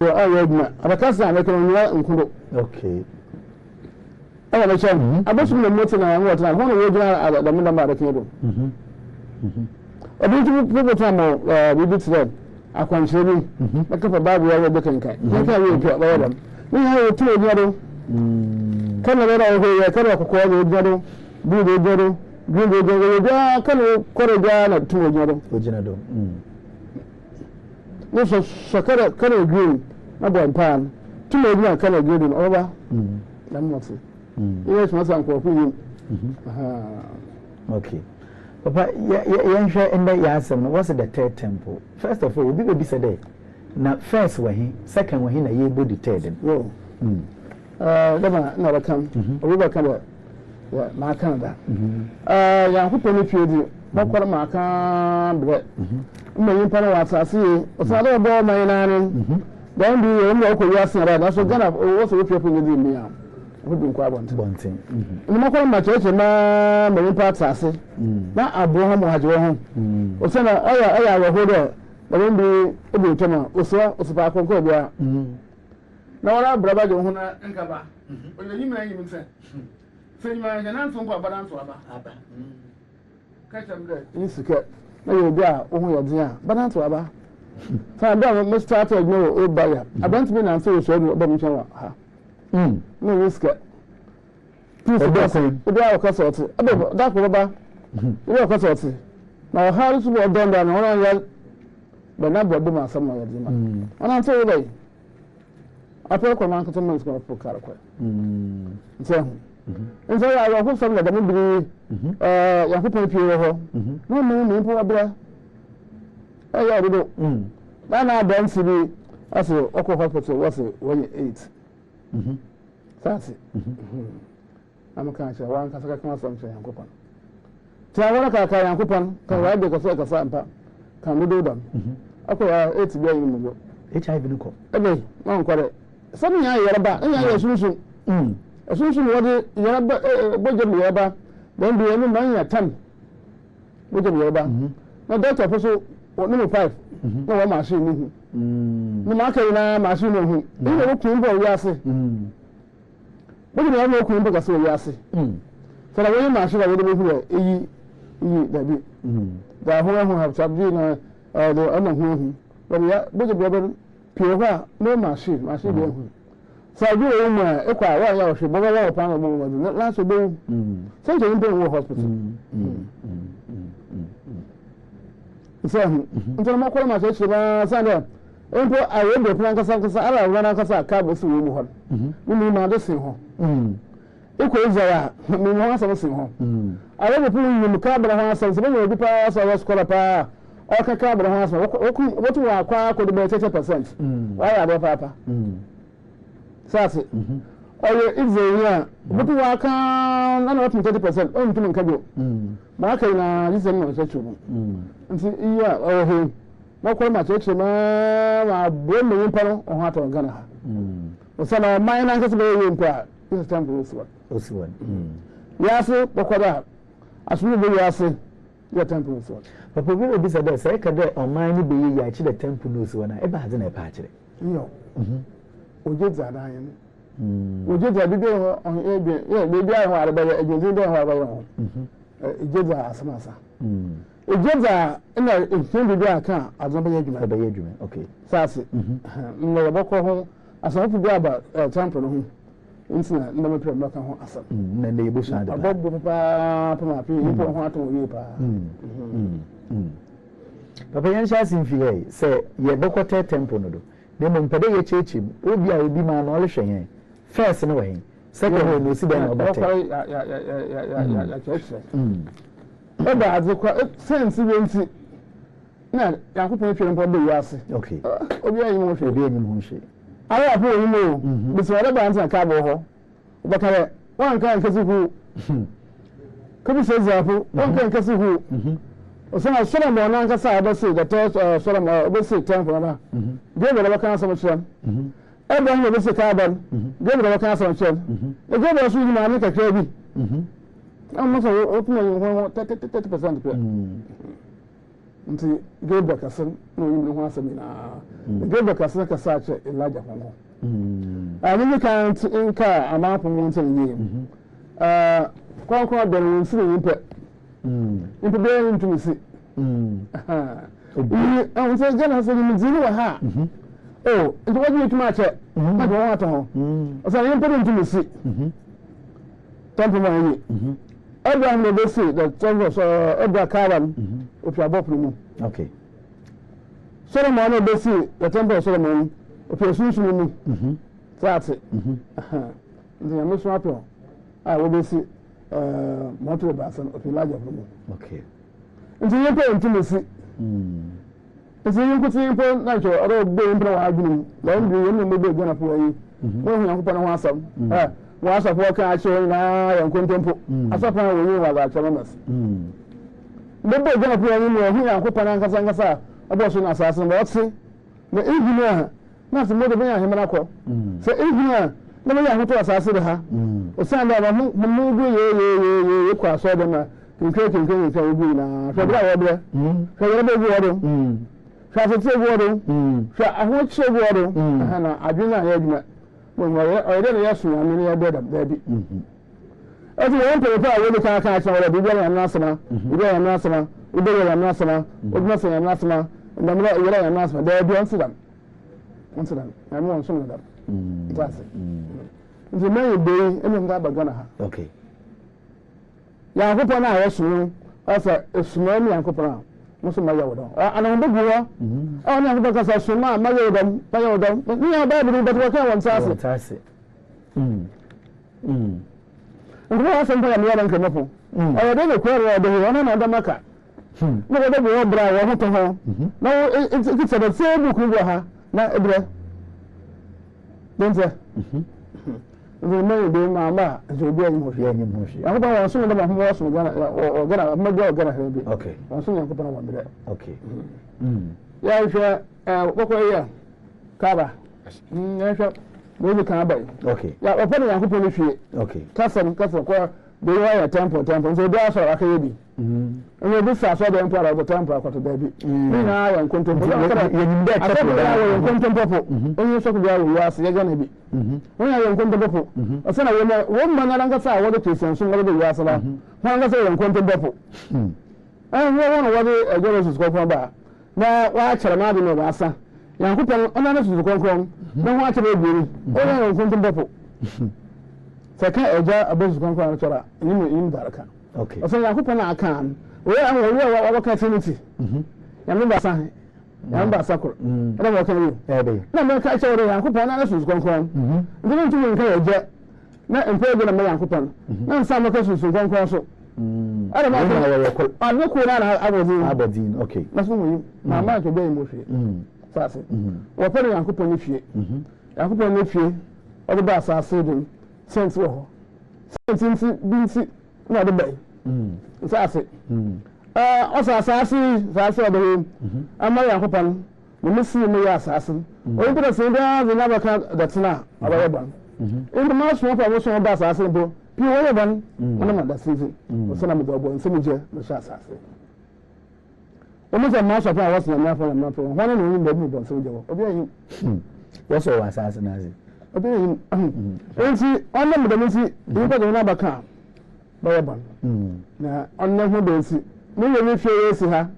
ayedna abakasa na kan nkudo okay ala me chan abosu na moti na ngwa tana hono we gina da mun da ma da kedo obi tu po ta mo bibi tsred akwanchiri da kafa babu ya da kankai kan ka yi to ba da ni ha yi to ne do kan na da ho ya kan ko ko ne do bu do do bu do do da kan ko da na to ne do o jina do no so shakara kana green na bon pan tu me gina kana green over dan mo se yes ma san ko ku yi okay papa yan hwe ende ya asem no what's the third temple first of all obi said that na first wahi second wahi na ye body third yo dama na ba kan obi ba kan ya ma kan da ya ku peni fiedi ba kwara ma kan bre mma yin para wa asase o sa do bo mai nanin dan bi yo mo ko ya sanra na so gana wo so fiefo ni di mi ya o bi nkwa bonten ni ma kwara ma cheche ma yin pa asase na abo ho mo haje ho o sa na aya wa ho do dan bi o bi tama o so pa ko ko bia na wala braba je ho na nka ba o ni mi na yi mi se se ni ma je na so ko ba dan so aba ka cham de ni sike na yo bia ohun yo din a bananto aba fa da mo start ignore o baya abantu bi na so so do ba mi chawa ha no risk please o bia o ka sort aba da ko ba o ka sort na ha su bo don da na won ya ba na bo ma sam na ya din ma ona so bai apo ko man ko to man ko ko kar ko so nso ya ro ko sam na da mi bi ya ko pe pie ho no mi po abra ya do na dan si bi aso oko hospital was 18 sasi amaka cha wan ka saka kuma sam cha yankopan ta wala ka yankopan ka wa de ko so ka sa ampa ka mu do dan ako ya 8 bi yin mu HIV ni ko ebe ma nkware sami ya yarba ya sunsun sunsun wode yarba boje mi yarba dan bi enu man ya 10 boje mi yarba na doctor foso number 5 na wa machine ni ni ma ka ina machine hu ni wo kun bo wi ase boje mi yarba kun bo ka so wi ase so na wo machine da wo de hu yi da bi da ho have sabbi na do ama hu ya boje bi yarba pie ho no machine bi hu so bi wo mu e kwa wa ya o hwe bo wa pa na bo na so bo so nje ni bo hospital so nto ma kwara ma so chi ba sanda empo ayo be plan kasa ala wana kasa ka bo si wo mu ho mi ma do sin ho iko izaya mi mo asa bo sin ho ayo be plan ni mu ka bra ho asa so be bi pa asa wa skola pa o ka bra ho asa wotu wa kwa ko de 30% wa ya do papa sase oye izenya butu wa kan na not 30% o ntun nka bio ma kai na yisen no se chubu nti iya oho na ko ma cheche ma bo me yin paro o ha to gana ha o sana mai na nka se be yin pa this time for oswan ya so bokoda asunu be ya se ya temple oswan papa bi obi sa da sai ka da o mai ni be yi ya chi da temple no oswan na e ba ha na e pa kire yo oje zada yin oje za bi ho on ebe be bi ho arba ya eje de ho arba ya ho oje za asamasa oje za ina infin bi aka azamba ya juma ba ya juma okay sase no ya boko ho asafu bi aba temple ho insina nda me prem baka ho asam na ne bu sha da abobo pa ma fi ipo ho ato yi pa papa yan sha sin fi ye se ye boko temple no do de mo mpade ye chechi obi a obi ma no ole hwen first no way second way no si dem obate ya chechi eba azekwa sense we nti na yakopon hwe npo be yase okay obi ayi mo hwe obi ayi mo hwe ara apo yi mo biso wala ba nti ka bo ho obakare wan kan kasi hu kabi se zafu wan kan kasi hu osana sora mo na nkasa abase the third sora mo obase temple na gebe da baka so mchem ebe ho obase ka ban gebe da baka so mchem e gebe so yi ma ni kakra bi am so o tuma yi ho 30% pe nti Gabriel kasen no yim ho asem na Gabriel kasen ka sa che Elijah hongo ani kan nka amapo mo nse ni kwa do nsi ni pe nti be ntu si nse gana se ni dinu wa ha nti wadi ni tuma che na do wa to ho o sa yin pe ntu si tempo mo yi Abraham no be say the temple so Abraham Karam if you above mu okay Solomon no be say the temple Solomon if you sunsun mu that's it the mission appeal I will be see motor basan of Elijah mu okay nti yin pe intimacy nti yin kuti yin pe na cho oro gbe yin pe wa adwunu la ndi yin no be gana po yi wo hu yakopɔ no ho asam wa asafo ka a che na yan kontempo asafo wo yi wa ga chamamas Bebo gana po yi no hu yakopɔ na nkasa abo so na asase no otse na ehunu na se mo de ben ahemana ko se ehunu na me ya hoto asase de ha o san da mo go ye kwa so de na kinke ka ugu na so bra wo bre so yere be gu wodo so afete gu wodo so aho che gu wodo na adwena ya adwuma mo mo o de na yesu ya me ya be da bi ati won pe pa wo ni ka cha wo bi ya na asama bi ya na asama ube ya na asama oduma se ya na asama ndamra yere ya na asama da bi on sidam I'm not sure that. That's it. The man be any nga bagana ha. Okay. Ya nkopɔ na ayesu asa esuma mi nkopɔ mo so ma ya wodo. Ana mbo buwa. Na nkopɔ ka sa suma ma ya wodo, pa ya wodo. Ni ya ba bi but waka won sase. Sase. Nkopɔ asa mpa ya mi ya nka mpo. Ayo de ne kwere de ho na da maka. Na de bo bra wo ho to ho. Na it's a same book wo ha. Na ebre donze the man be mama so be any moshi any moshi I hope I was soon about more so gonna or gonna be okay I soon I could put on there okay yeah if what here kaba yeah maybe can buy okay yeah open ya ko pon hwie okay kasa ko be wire tempo so do aso aka bi and this is so the emperor of the temple akwato baby na ya nkontompo ya nyimde temple ya nkontompo onye so ko ya wo ase ya gana bi onye ya nkontompo ase na wo manara ngasa a wo de tesen so ngoro de ya asala ho ngasa ya nkontompo wo wo de Genesis ko ba na wa chere ma de no ba asa ya nkopon ona na su konkron na ho akere ebieri onye ya nkontompo saka eja abezu konkron na chora ni daraka okay so yakopɔ na akan we wa ka tinity ya me ba sa ya me ba sa kor na mo kan yi na me ka che we yakopɔ na su konkron ndin ntu me kan eje na empo na me yakopɔ na nsa mo ka su konkron so ara ma na ko na abodin okay na so mo yi na ma to be mo hwe sase wo pere yakopɔ ni fie yakopɔ ni fie o de ba asase dum sense wo ho sense binsi na de bai sase osa asase odo ama yakopan mo misi mo ya asase o ntura se da na baka datina abaye ban in ma so fa mo so ba asase bo pi wo ban na ma da sisi o sana me do bo nsem je no sha asase o mo se ma so fa was na fa na fa ho na no ba mi bo nsem je wo obi ayi wo so wa asase na ze obi ayi enti on me da mi si ni ko do na baka baye ban na onna hu be si ni ye fie si ha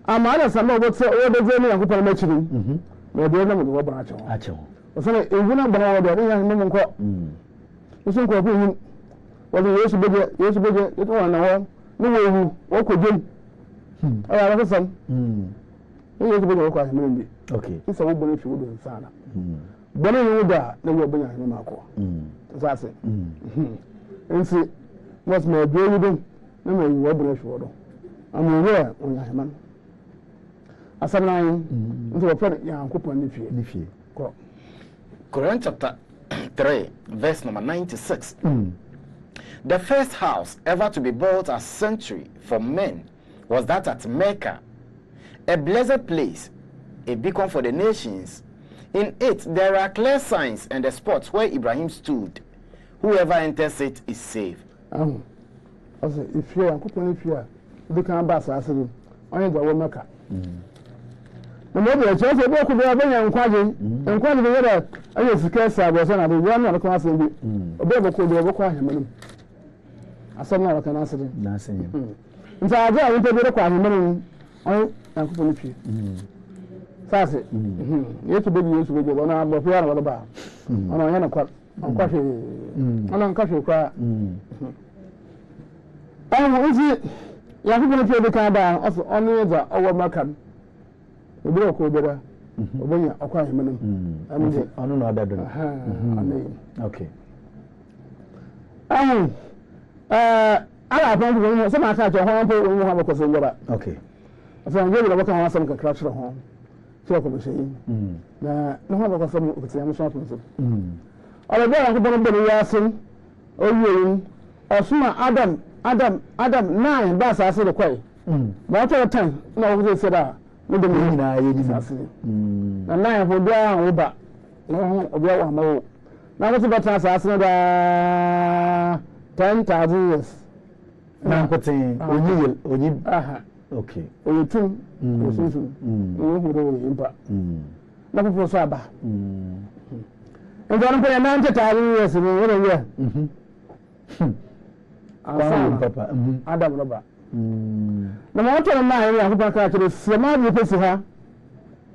ama na sama obo tse o de je ni yakopon ma chiri na de na mo do ba achewo o so na ewu na bana wo do ni ya mo nko so ko ko hu wo de yesu beje to na wo ni wo hu wo ko jem aya ba sam ni yesu beje ko ahemre bi okay isa wo bo ni fi wo do sana bana ni wo da na wo banya ni ma ko sase ensi was my baby dum na me wo bra shwo do am wo onya heman asanan nti wo fa yankopon ni fie ko Quran chapter 3 verse number 96 the first house ever to be built as sanctuary for men was that at Mecca, a blessed place, a beacon for the nations. In it there are clear signs and the spots where Ibrahim stood. Whoever enters it is saved. Also, if you are cooking, if you are, they can pass as only the Mecca. na mo be che se bo ku be abanya nkwaje nkwaje be yere aye sika sa bo so na be ya na ko asem bi obe bo ku be bo kwa ahemanu asem na ka na asem na asem nta aje a wonte be kwa ahemanu on akufo ni pie sase yesu be na bo fi ara ba ona ya na kwa nkwaje ona nkwaje kwa awu izi ya ku be pie ka ba also onu za owo makam obi ko bera obonya akwa ahemanu amde onu na odado okay ala pon ko so ma ka jo ho po wo ha ko so ngora okay afa nge bi la ka ha sam ka kra ho so ko be sei na no ha ko so mo ko tiam so apon so ala be ko bon be ya sin o yeyin osuma adam 9 ba sa se de kwai ba to 10 na wo se da mo de mi na ye ni na na fo bia wo ba no obi wa ma wo na ko ba ta sa se da 10,000 years na ko tin onyi aha okay oyetun osunsun wo hu do impa na ko so aba ndan ko ya 90,000 years ni wo ye papa adam roba na mo to na ya ko ka kire se ma bi pesi ha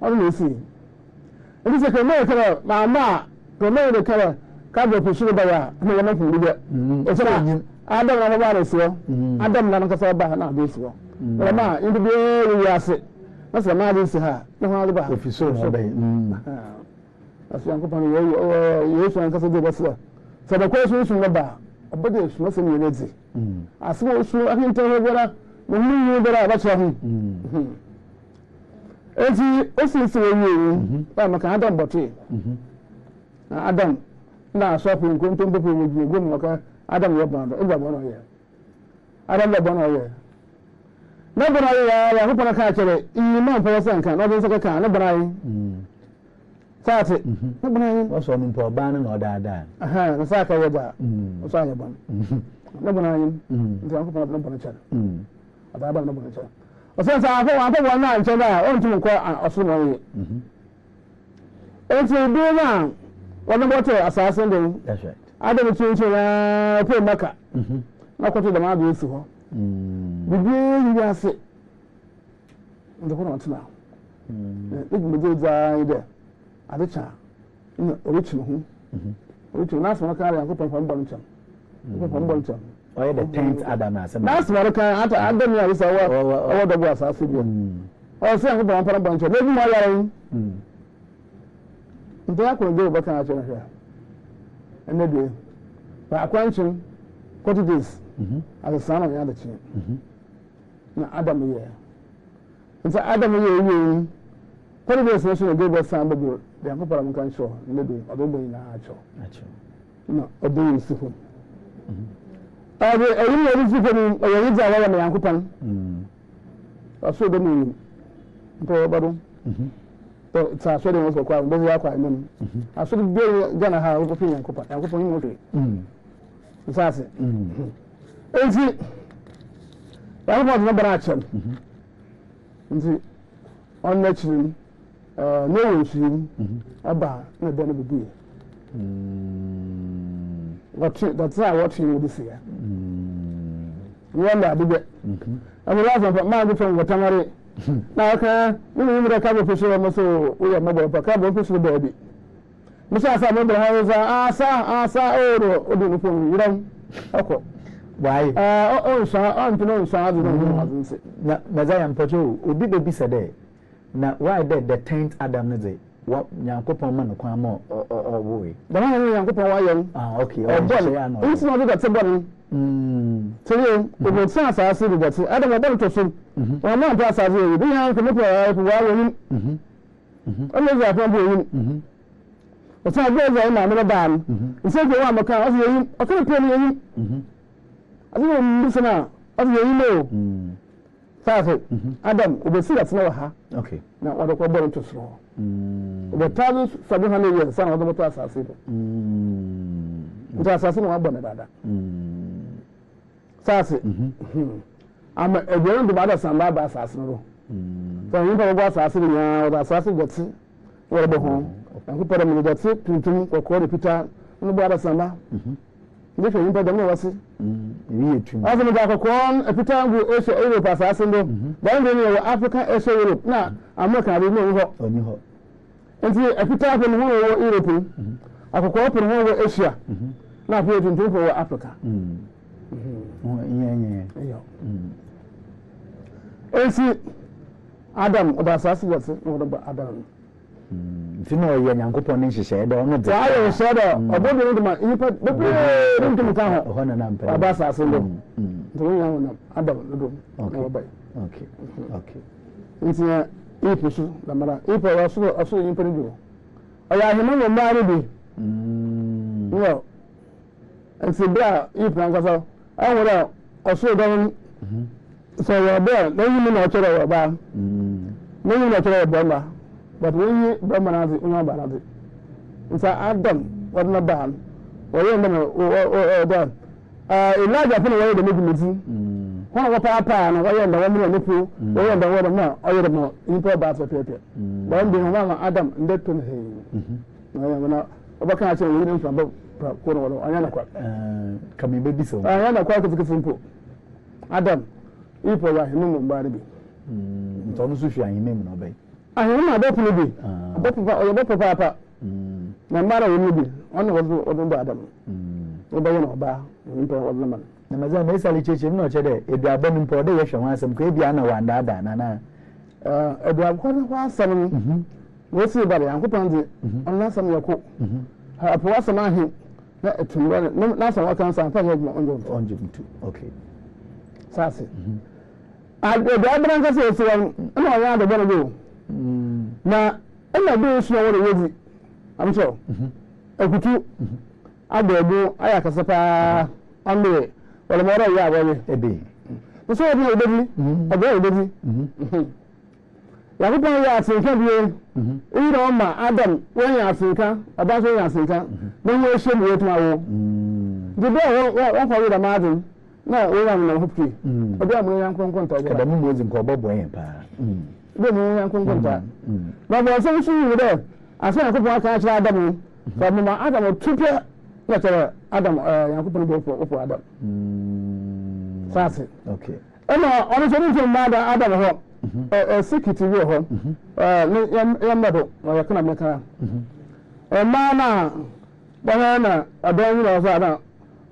o le si e se ke me kare ma ko me de kare ka bo pesi ba ya me na fu bi e se adam na ba re so adam na ka so ba na be so e ma indi bi ya se na se ma bi si ha na ha ba ofisi no ba aso an ko pan ye so an ka so de ba so so da ko so na ba obade so na se ni ne zi aso so akin tan ho bora mo mu bora ba cha hu enti o si se wi ba maka adam bote adam na so fu nko nto mbo mo gi go mo ka adam yo bando e ba bono ye adam le bono ye na bono ye ya ho pona ka chere i ma fo san kan no be so ka na bono ye saate na bono ye o so mpo ba na odada aha na sa ka ye da o sa ye ban na bono ye nti an ko pona bono chere aba ba na bono chere o so sa afọ na nche ba o ntu ko oso no ye enti bi na wọ́n bọ́ tẹ asase ndé that's right adam tún na pé maka na kọ́tù dàmá bí esi hɔ bíbí yìí ase ndé kọ́ na ọ̀tún náà ẹ̀ ẹ̀ gbèdé dza yìí dẹ̀ adé kyà ẹ̀ orí kyìmù hù orí kyìmù náà sọ̀rọ̀ káyà kó pọ̀npọ̀n bọ̀ nkyɛn pọ̀npọ̀n bọ̀ nkyɛn ɔyɛ the 10th adam na asɛm náà sọ̀rọ̀ káyà ata adam yà wísà ọwọ́ dọ̀bọ̀ asase bi ọ̀ sẹ́yìn kó pọ̀npọ̀n bọ̀ nkyɛn n'ebi mu ayára yìí nti akọ nje obo kan acho na hwe ene de ba akwanchin 40 days as son of the chin na adam ye nti adam ye yi 40 days na so go be san be de akọ para mun kan show ene de odo bo na acho na odo yi sifu abe eyi na ri sifu ni eyi za wa na yankupan aso do ni nto bado to sa so de mo so kwa mbe ya kwa nem aso de be gana ha ko pin yankopa ni mo fe sa se enti ya mo na bara chem enti on na chirim no wo chirim aba na de na bebu that's what you would say wala bibe amu la fa ma go from watamare na ka ni da ka bo fiso mo so o ya mo bo ka bo fiso do bi musa sa mo bra ha asa oro o do fo mi ran akọ why o sha on to no sha do no hazin se na mazaya mpacho obi be bi sede na why the 10th adam ne dey what yankopon man kwa mo o we da ma ni yankopon wa yen okay o bo nsi no do da te bo so o bo san sa se do da te adam bo to so o ma pa sa se yi bi yan ko mo pa wa wo yin o le za pa bo yin o sa go za na me ba n nse go wa maka o se yin o kan pe ni yin abi o mi se na o se yin lo sa se adam o be si da tena wa ha okay na o do ko bo to so o be tazo sabu ha ne ye sa na o do mo to asase do nta asase no wa bo na dada sa se ama ebion do ba da samba ba asase no so yin pa go asase nya o asase goti wo be ho ko pa me goti tuntum ko repeater no bo adasama ndi fe yin pa dem wasi wi etum aso me da ko repeater go Asia Europe asase ndo dan de ne Africa Asia Europe na America be no ho oni ho enti repeater ko no wo Europe akoko po no wo Asia na fe tuntum for Africa esi Adam oda asase wase no do Adam ntino ye nyankopon ne nhyehyɛ do no de ayo hyɛ do obodo no de ma nipa bebre ntum ka ho na nampa aba asase ndo ntino ya na Adam no do na obai okay ntia ipusu da mara ipo waso nipa ni do aya ahema no ma ni bi no nti bra ipo nkasa awora oso do so ya bra na yimi na ochoro wa ba na yimi na ochoro wa ba but when you bamanazi una banazi nsa Adam wadna ban oye ndana o dan Elijah funa waye da miji hono wa papa na waye da wamina nufu waye da wada na oye da mo impo ba so pepe ba ndi no ma Adam ndeto ne he na obaka cha wuri nfa ba ko no wala anya na kwa kami be biso anya na kwa ko simple Adam ipo wa hinu mo ba bi ntonu su fi ahime mu no bai ahima abopu no bi abopu papa na mara woni bi ono wozo odun ba Adam oba yona oba nto wozo man na maza na isali cheche no chede eduaba no mpo de yehwe ho asem ko ebia na wanda ada na eduaba ko na asem wo si ba ya nkopon de ona asem yako ha apo asem ahi na etumba na asem wakan san fa mo onjo mtu okay sase eduaba ran ka se wan na ya da bana go na ina bi su na wore wodi am so akutu adogo aya kasapa ambe wala mora ya wale ebe so odi obedi obedi ya ko pan ya asinka bi iro ma Adam won ya asinka aba so ya asinka no wo shemu wetu awo de be wo fa wi da madin na wo ya na hopki obi amu ya nkon ta kada mu mozi nko bobo yen pa be mu ya nkon ta na bo so su wi de asa ya ko pan ka cha Adam fa mu ma Adam tupe ya tara Adam ya ko pan bo Adam sase okay ema ono so ni ma da Adam ho security we ho ya mado ya kana meka ma na bana adon ni so ada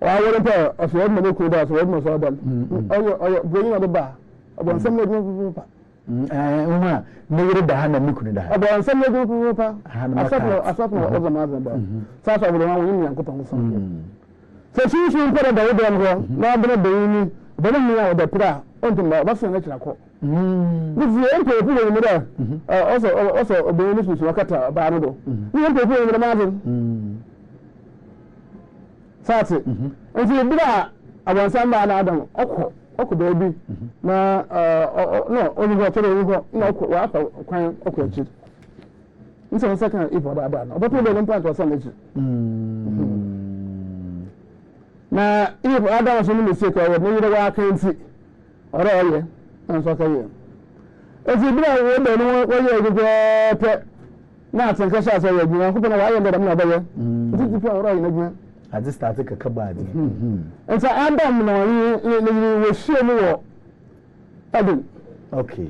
wa wore pe o so mo ko da so mo so da oyo boyin na ba abon sam le du pa uma ne yire da hana mikunu da abon sam le du pa asapo o za ma za ba sa sa wore ma woni yan ko pa so so shi mpere da wode ngo na bana boyin bana mi ya da pira ontum ba so na kira ko This is the people in the also obeying this wakata barodo. You people in the mountain. That's it. And see, Bida, I want somebody Adam, Oko baby. No, only got to the no, crying, okay. It's a second if what I done. But people don't plan to send now, if Adam was in the mistake, I would need a walk and see. Or all so okay. If you bring a woman where you go, not in Cassia, so you know, who I am that I'm not there. This is for right. I just started a cabadi. And so I'm done, you will share more. Okay.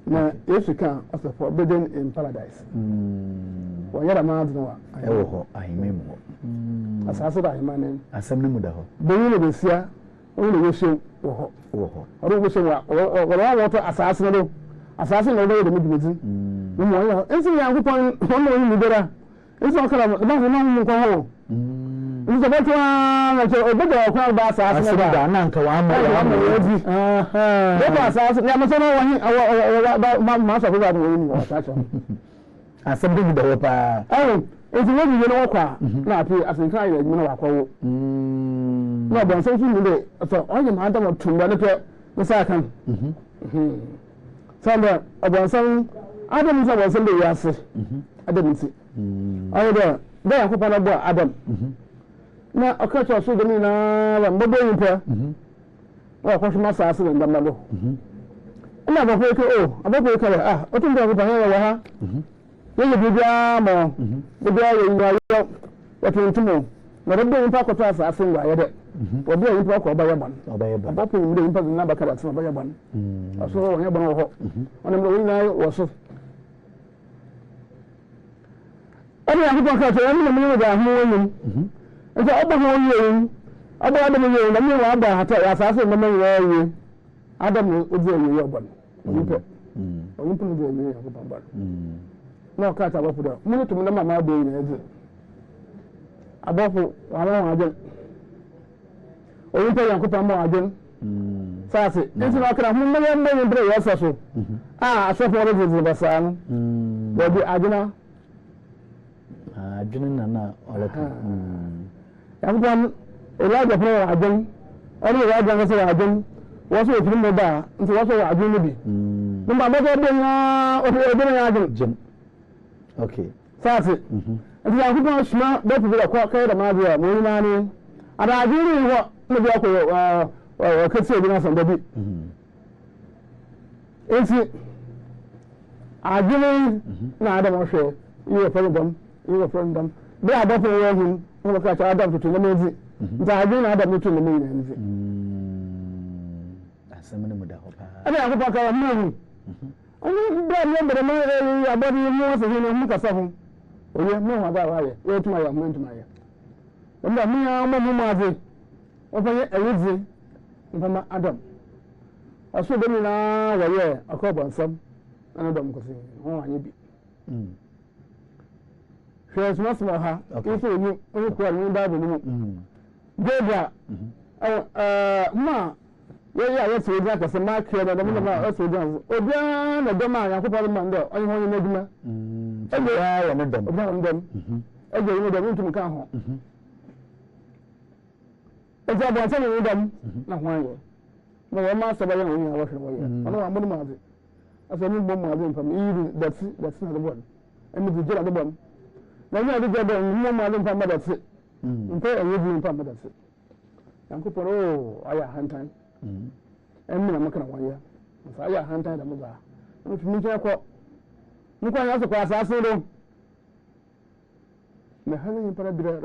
Now, if you can, as a forbidden in paradise. Well, you're a man, no, I remember. As I said, I'm man, as some Mudaho. The unit is here, only wishing. I don't wish or water assassin over the meeting. No, it's a young point, one more better. It's all kind of nothing go home. It's a better one, a better crowd by assassin. Nanka, I'm master of that. I something the hope. Oh, it's a really not as in kind of Minako. No, but something today. So, all your mother of two minutes, the second. Sunday, about some Adam was Sunday, yes. I didn't see. Oh, there, I hope I know Adam. Now, a catch of sugar in a mobile pair. Well, what's my assassin in the mellow? ina ba ko abako ka o tun da ko ba ya ha yeye bibia mo bibia ye ya wato ntumo na rabbe yin fa ko to asase ngwa ye de obi yin fa ko ba ye ban abako yin de yin fa na ba ka ba tun ba ye ban aso wo ye ban wo ho ona mo yin na wo so ani ya ko ka to ani mo da hu won nso obo ho yin obo adam yin na mi wa ba hata ya asase no me ye adam obi ye ban nipa nipa no de ye ko ban na ka ta bafu da mun tum na mama boyi na yaje abafu wa wajen oyin ta yanku pa mo wajen sase nti na kra mun na mbe bre ya saso asofo ro de basa no do bi ajina na olaka yanku pan elaja pro wajen oni wajen so wajen wasu o tun mo ba nti wasu wajen ni bi numba ba de na o de na ajin okay sase nti yanku pan shima be bi ko kai da ma biya mo ni na ni ada ajiri ho no bi ko kasi bi na san da bi nti ajiri na ada mo hwe you friend them bi ada fo wo hu no ka ta adam tutu na mezi nti ajiri na adam tutu na mezi na nzi asamene mu da ho pa ada yanku pan ka mo hu oni bra mi mbere mo ya body mo so ni mu ka sa hu oye mo wa ba wa ye o tuma ya mo tuma ya nda mi ya mo mo aze o fa ye ewizi mpama adam aso be ni na wa ye akobo nsam ana dom ko se ho anye bi hwe so ha ifo ni o ko ni ba ni mu geda ma ye so dia ka se ma kre da mo na o so dia obia na dom a yakopɔ ma ndo onye ho ni aduma ege ya ne dom obia ndom ege ni dom ntum ka ho ege abo ase ni dom na ho ayo na wo ma saba ye wo ni awo hwe wo ye ona wa mo ma de ase ni bom ma de mpam yi that's na the one emi di jira the one na ni adi jira mo ma de mpam ma that's mpe ewe di mpam ma that's yakopɔ aya hantan emi na makana wanya sa aya hantan da muba no tumi je ko mu kwa yaso kwa asase do me hanin yin para bira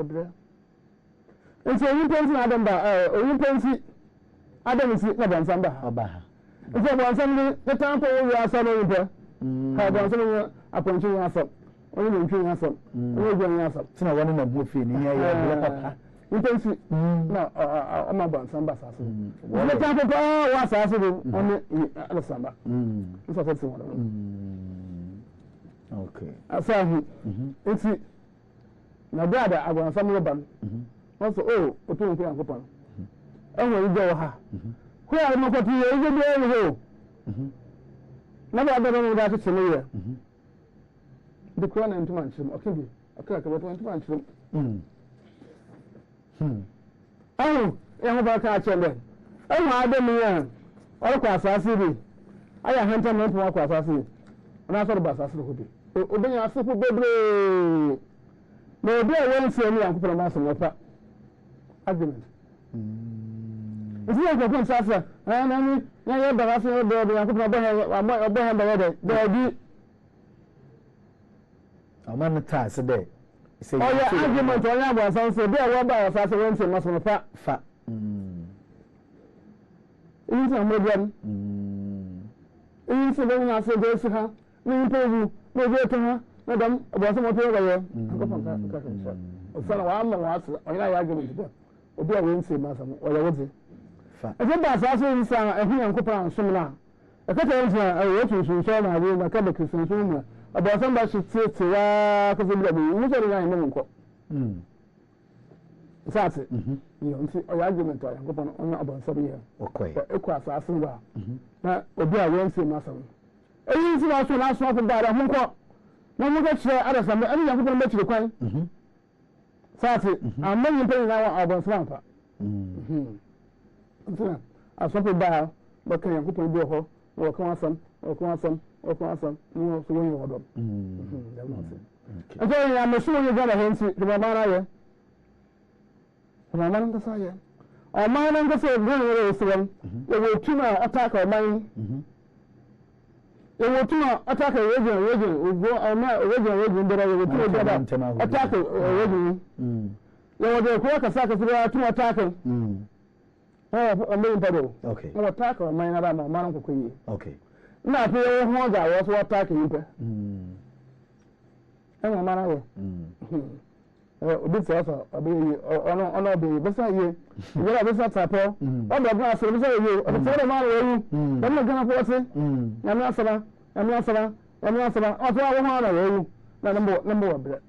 nti yin pensi na adam ba yin pensi adam si na ban san ba oba nti ban san ni the temple wo ya sa no yin pa ha ban san ni aponchi ya sa oni ni ntwi ya sa oni gwan ya sa tina wani na mu fi ni ya ya papa intensi na ama ban samba sase wala ta ko wa sase do on ala samba so fa tsi wala okay asahu enti na brada agwan samba ban also o to nko yankopan enwo yi go ha ko ya mo ko ti ye je de ho na ba da mo da tsi ne ye de ko na ntuma nchim okay bi okay ka ba to ntuma nchim ba ka chembe adam ya o kwa asase bi aya hanta me po kwa asase na so ba asase ko bi obenya asepo bebre na obi a won se ni yankopɔ ma so pa argument isi ko kon sasa na ni ya ye ba asase do yankopɔ ba ha ba de bi amana ta se de ya argument on ya bo asase bi a wo ba asase won se ma so fa insa modern insa be na se de se ha ni pewu no be to ha na dam bo se mo to ga ye ko fa ka o sana wa amma wa asa o ya argument da obi a won se ma sa mo o ya wozi fa e ba asase insa e hu yankopɔn ansom na e ka ta insa e wo tun so na bi na ka be kristian so mu abo san ba shi tete wa ko se bi da bi mu so ri na nko sate yo nti o ya argument o yankopɔn on abo san bi okay e ko asase ba na obi a won se ma sa mo eyi nti na so na so ko ba da hu ko na mo ga kire ada san ba ani yankopɔn ba kire kwan sate amma yin pe na wa abo san fa nti na aso ko ba kan yankopɔn bi ho o kan asam no so when you order okay ya me so you gonna hensi to ba mara ye ba mara nga sa ye o mara nga se gona ye so wan ye wo tuma attack o man e wo tuma attack region ugo ama region dara wo tuma dara attack region ya wo de ko ka saka sura tuma attack amen pado okay wo attack o man na ba ma man ko yi okay na pe ho ga wo so attack yi pe en ma na wo obi sọ ọbẹ yi ọ̀nà ọbẹ yi bẹ́sẹ̀ yie ìwé bẹ́sẹ̀ tàpọ̀ ọbẹ̀ ọ̀gbọ́n àṣẹ bẹ́sẹ̀ yie ọ̀bẹ̀ tí wọ́n máa wọ̀ yìí ẹ̀mí ọ̀gá náà fọwọ́sí ẹ̀mí asaba ọ̀tún àwọn ọ̀hún àná wọ̀ yìí náà nọ́mbà wọ̀ bẹ̀rẹ̀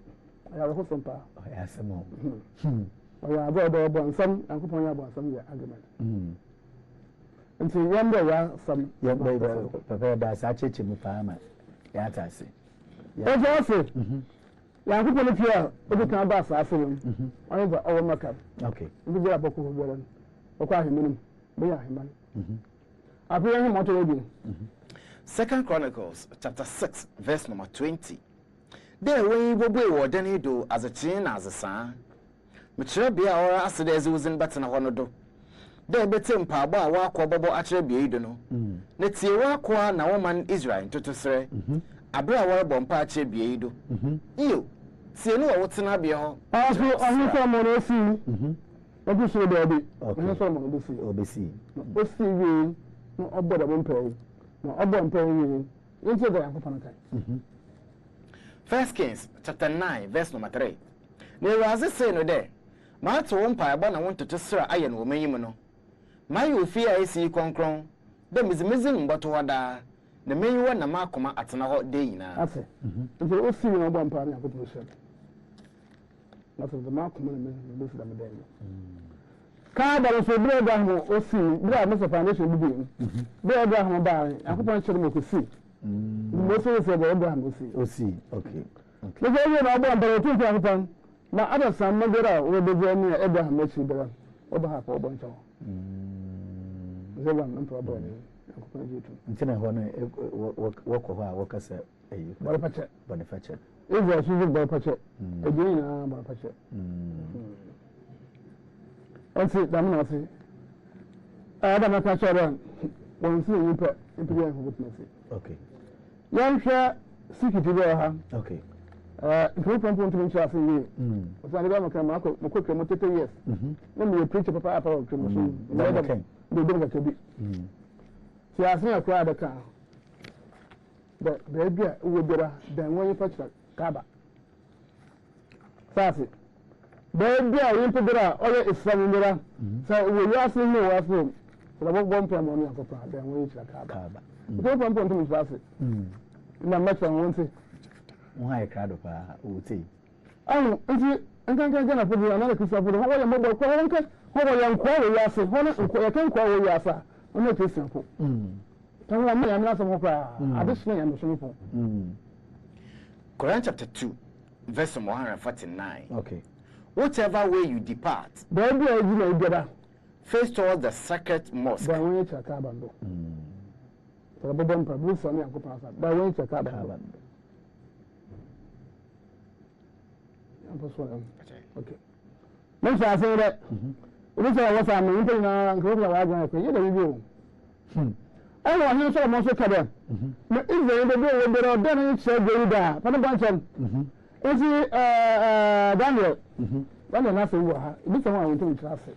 ọ̀yà àwọ̀ fún pa. ọ̀yà asẹ́mọ̀. ọ̀yà àbọ̀ ọ̀bọ̀ nsọ́m ànkúpọ̀ yà bọ̀ nsọ́m yẹ argument. nti yẹn bẹ̀ yà sọ́m. yẹn bẹ̀ pẹpẹ da sa kyekye mu paa ma yà á ta se. ẹ̀fọ́ ọ̀sẹ̀ yankun pẹ̀lú fìyà obi kan bá asaase wọn wọn yẹ ọwọ́ mẹ́ka ibi jẹ́ àbọ̀kọ̀ fún bẹ́ẹ̀ ọkọ̀ ahìmẹ́nu bẹ́ẹ̀ ahìmẹ́nu àfihàn ẹ̀hìn mọ́tò ẹ̀dùn. 2 Chronicles chapter 6 verse number 20. There we bobo e wodani do as a chin as a san. Mechire bia ora asede eze uzin batena hono do. There bete mpaabo a wa akọ bobo achire bia ido no. Ne tie wa akọ na woman Israel ntotosere. Abra wa bompa achire bia ido. Iyo tie no wo tena bia ho. Aso ohun so mo no si. Obi so do obi. Ohun so mo no si. Obesi. O si wi no obodo bo mpawo. No obo mpawo wi. Yinche da yankun panakai. 1 Kings chapter 9 verse number 3. Ne raze say no there. Ma to won pa eba na won toto sra aye no manyim no. Ma ye ofi a esi konkron. Da mizimizim mbato wada. Na menyiwa na makoma atena ho de yina. Ase. Nti o si no obo mpa na yankun sra. Na so the makoma na me si da me de. Ka ba so bre da ho o si bre ma so foundation bi bi. Bre da ho ba yankun chere mo ko si. Mo so se da Abraham o si. Okay. Le je na Abraham ba tu fa fa. Na ada sam no bera o be je ni Abraham ma chi bera. O ba ha ko bo ncho. Zeban no problem. Ko je tu. Ntina ho no woko ho a wokasa ayi. Boniface. Eze su zu Boniface. E je na Boniface. Onti da na si. Ada na ka chora. Won si yi pe. Ipi ya ko witness. Okay. Yan hwɛ sikiti bɛ ha. Okay. Nkiri pɔmpɔ ntumi nkyɛn ase yie. Ɔsan de bɛ mo kan mo kɔ twɛm 30 years. Na mo yɛ preacher papa apa wɔ twɛm so. De de mo bi. Ti ase yɛ kura de kan. Baabi a wo bira dan wɔn yɛ kyerɛ Kaaba. Saasi. Baabi a yɛn bira ɔyɛ Islam bira. Sa wo yɛ ase ne wo ase. Sɛ bɔ mpɛ mo ne akɔpa dan wɔn yɛ kyerɛ Kaaba. Nkiri pɔmpɔ ntumi nkyɛn ase. Na mɛtsa wɔn se. Wọ́n á yẹ krado pa owó tẹ̀. Ahu nti nkankan gana fún mi àná kìsà fún mi wọ́n yẹ mọ́bọ̀ kọ́ wọ́n yẹ nkọ́ wọ́n yẹ ase wọ́n yẹ kẹ́ nkọ́ wọ́n yẹ ase a wọ́n yẹ kẹ́ sìn fún. Tọ́wọ́n wọ́n mi yà mí lásán fún kura adesina yà mí sọ́mi fún. Quran chapter 2 verse 149. Okay. Whatever way you depart, Bẹ́ẹ̀bi ẹ̀ jí na ìjọba. face towards the sacred mosque. Bẹ́ẹ̀ wọ́n yẹ kyerɛ Kaaba ndo. Sọ̀rọ̀ bọ́bọ́ mpa bí sọ̀rọ̀ ní yankun pa asa bẹ́ẹ̀ wọ́n yẹ kyerɛ Kaaba ndo. Okay. Mo sọ ase dẹ. Obi sọ wọ sa mi n tẹ na nkiri kura wa agbọn ẹkọ yẹ dẹ bibi o. Ẹ wọ ọhún sọ̀rọ̀ mọ so kẹ dẹ. Na Israel bẹ bi o bẹrẹ ọdẹ ni kyerẹ gbẹri da pẹlú bọ nkyẹn. Eti Daniel. Daniel n'afẹ wọ ha ebi sọ wọn a wọn ntẹ nkyerẹ ase.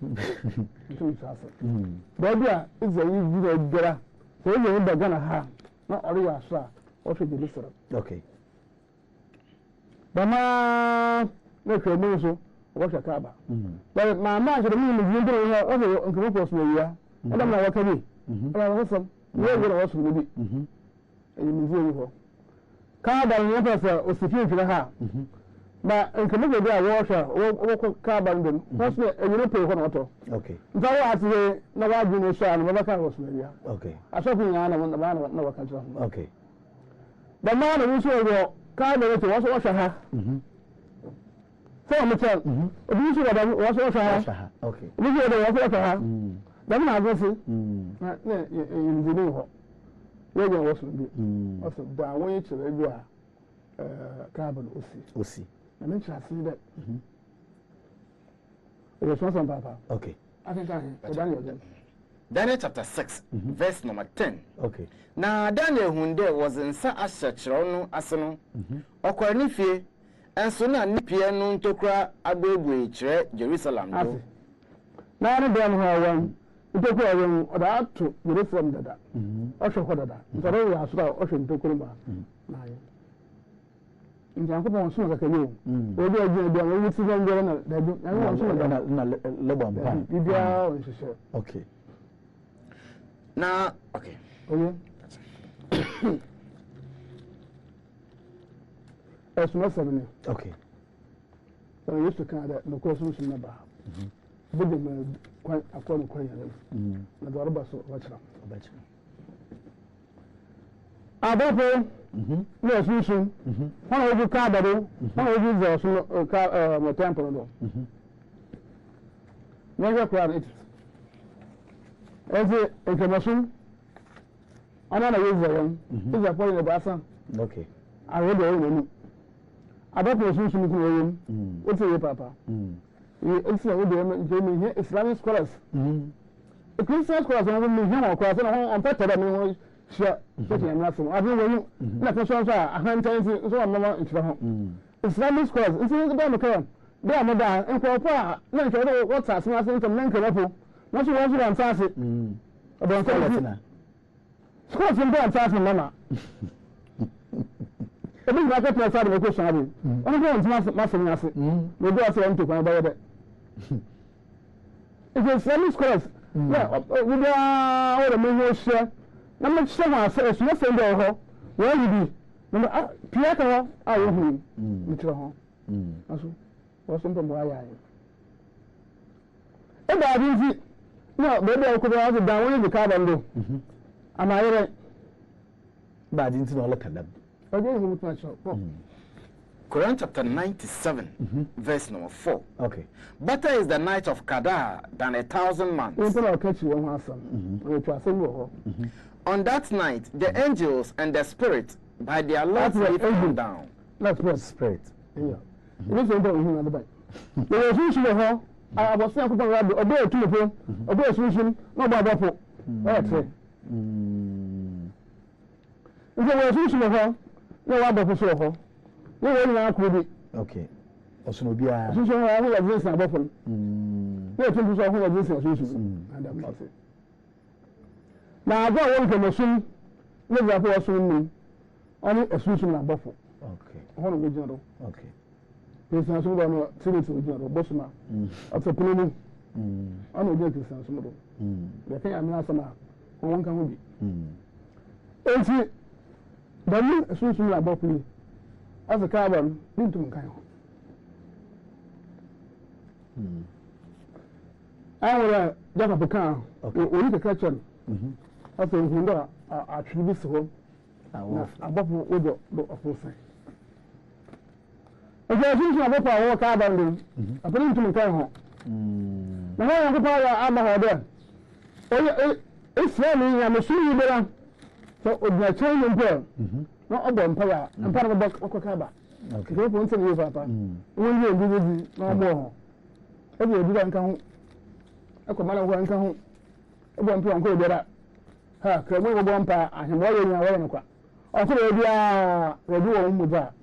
Bẹẹbi a Israel yi bi na ebiara sọ Israel bẹ Ghana ha na ọrẹ yẹ aso a ọhwẹ Jerusalem. Okay. Bama na hwɛ mu nso wɔhwɛ Kaaba. But maama ahyɛ mu mu gyina hɔ a ɔde nkɔmɔ pɔ so awia. Ɛdam na wɔka bi. Ɛna wɔn sɔm. Wɔn yɛ na wɔsɔ no bi. Ɛyɛ mu zie hɔ. Kaaba no yɛ pɛ sɛ osifi mfiri ha. Ba nkɔmɔ bi a wɔhwɛ wɔkɔ Kaaba no dɛm. Wɔsɔ ɛyɛ pɛ hɔ na wɔtɔ. Okay. Nta wɔ ase na wɔagye no so a no wɔbɛka wɔsɔ awia. Okay. Asɔfo nyinaa na wɔka kyerɛ ho. Okay. Bama na wusu wɔ Kaaba no wɔsɔ wɔhwɛ ha. Sọ mi tẹ obi nso wọ dẹm wọ́n sọ ha obi nso wọ dẹm wọ́n sọ ha dẹm na agbo si na yìnyín ní hɔ yẹ yẹ wọ́n sọ bi wọ́n sọ da wọ́n yẹ kyerɛ bi a Kaaba na osi na mi kyerɛ ase dɛ ɛyɛ sɔnsɔn paapa akenkan ɛ Daniel dɛm Daniel chapter 6, verse number 10. Okay. Na Daniel hunde was in sa ahyɛkyerɛw no ase no. Ɔkɔre ne fie. Enso na nipie no ntokura abebu kyerɛ Jerusalem do. Na ne dem ho awan. Ntokura awan oda ato Jerusalem dada. Ɔhwɛ hɔ dada. Ntɔre ya asura ɔhwɛ ntokura ba. Na ayi. Njanko pon so ka kanyo. Obi agina bi an wuti ban jere na dabi. Na won so na lebon pa. Bibia on hwehwɛ. Okay. Na okay. Oye. Esuma sabene. Okay. So I used to kind of no question some number. But the quite a corner coin. Na do arba so watch now. Abapo. No solution. One of you car bado. One of you the so car mo temple do. Never crowd it. Eze information. Ana na use them. Is a point in the basa. Okay. I read the one. Abapo solution ku oyem. What's your papa? It's a way Islamic scholars. The Christian scholars are going to be here across and better than sure. I don't know. A hundred so I'm not in Islamic scholars. It's in the Democrat. They are not down and for a part. No, what's as much as some Nanka. Not you want to answer it. About scholars in the answer, Mama. I think I got my side of the question. I'm going to master. Maybe I say I'm to my brother. It's Islamic scholars. Yeah, we are all the main share. Number 7 says, no send her. Where you be? Number Pierre, I will be. Mitchell. What's something why I am. And I didn't see. No, maybe I could have down in the car and do. Am I right? But I didn't know look at them. I didn't look at myself. Quran chapter 97, verse number 4. Okay. Better is the night of Qadar than 1,000 months. I'll catch you one person. On that night, the angels and the spirit by their lords will come down. That's what Spirit. Yeah. It is important to the back. There was usually her. I was saying, a boy to the phone, a boy solution, no bad. That's it. If there was usually her, no other for her. No one could be. Okay. Also, no be a. So I will have this and buffalo. They are thinking of who this is. And I'm not it. Now I go on to the machine. Never have a swimming. Only a solution and buffalo. Okay. One of the general. Okay. There's a sort of to general Bosma. After Pulu. I know there is some model. The thing I'm not some. One can be. And see, the new solution and buffalo. As a carbon, into my kind. I will get up a car. We need to catch them. After we go, I should be so. Above with the full sign. If I think about our carbon, I put into my car. Now I have a I'm a order. It's funny, I'm a sure you so with my chain and girl. No other empire, and part of a box of Cocaba. Okay. Go once a year, Papa. 1 year, no more. Every year, you don't come. A commander who come home. One to uncle there. Ha, come over one pa, and him warrior in a way. Uncle, we do on with that.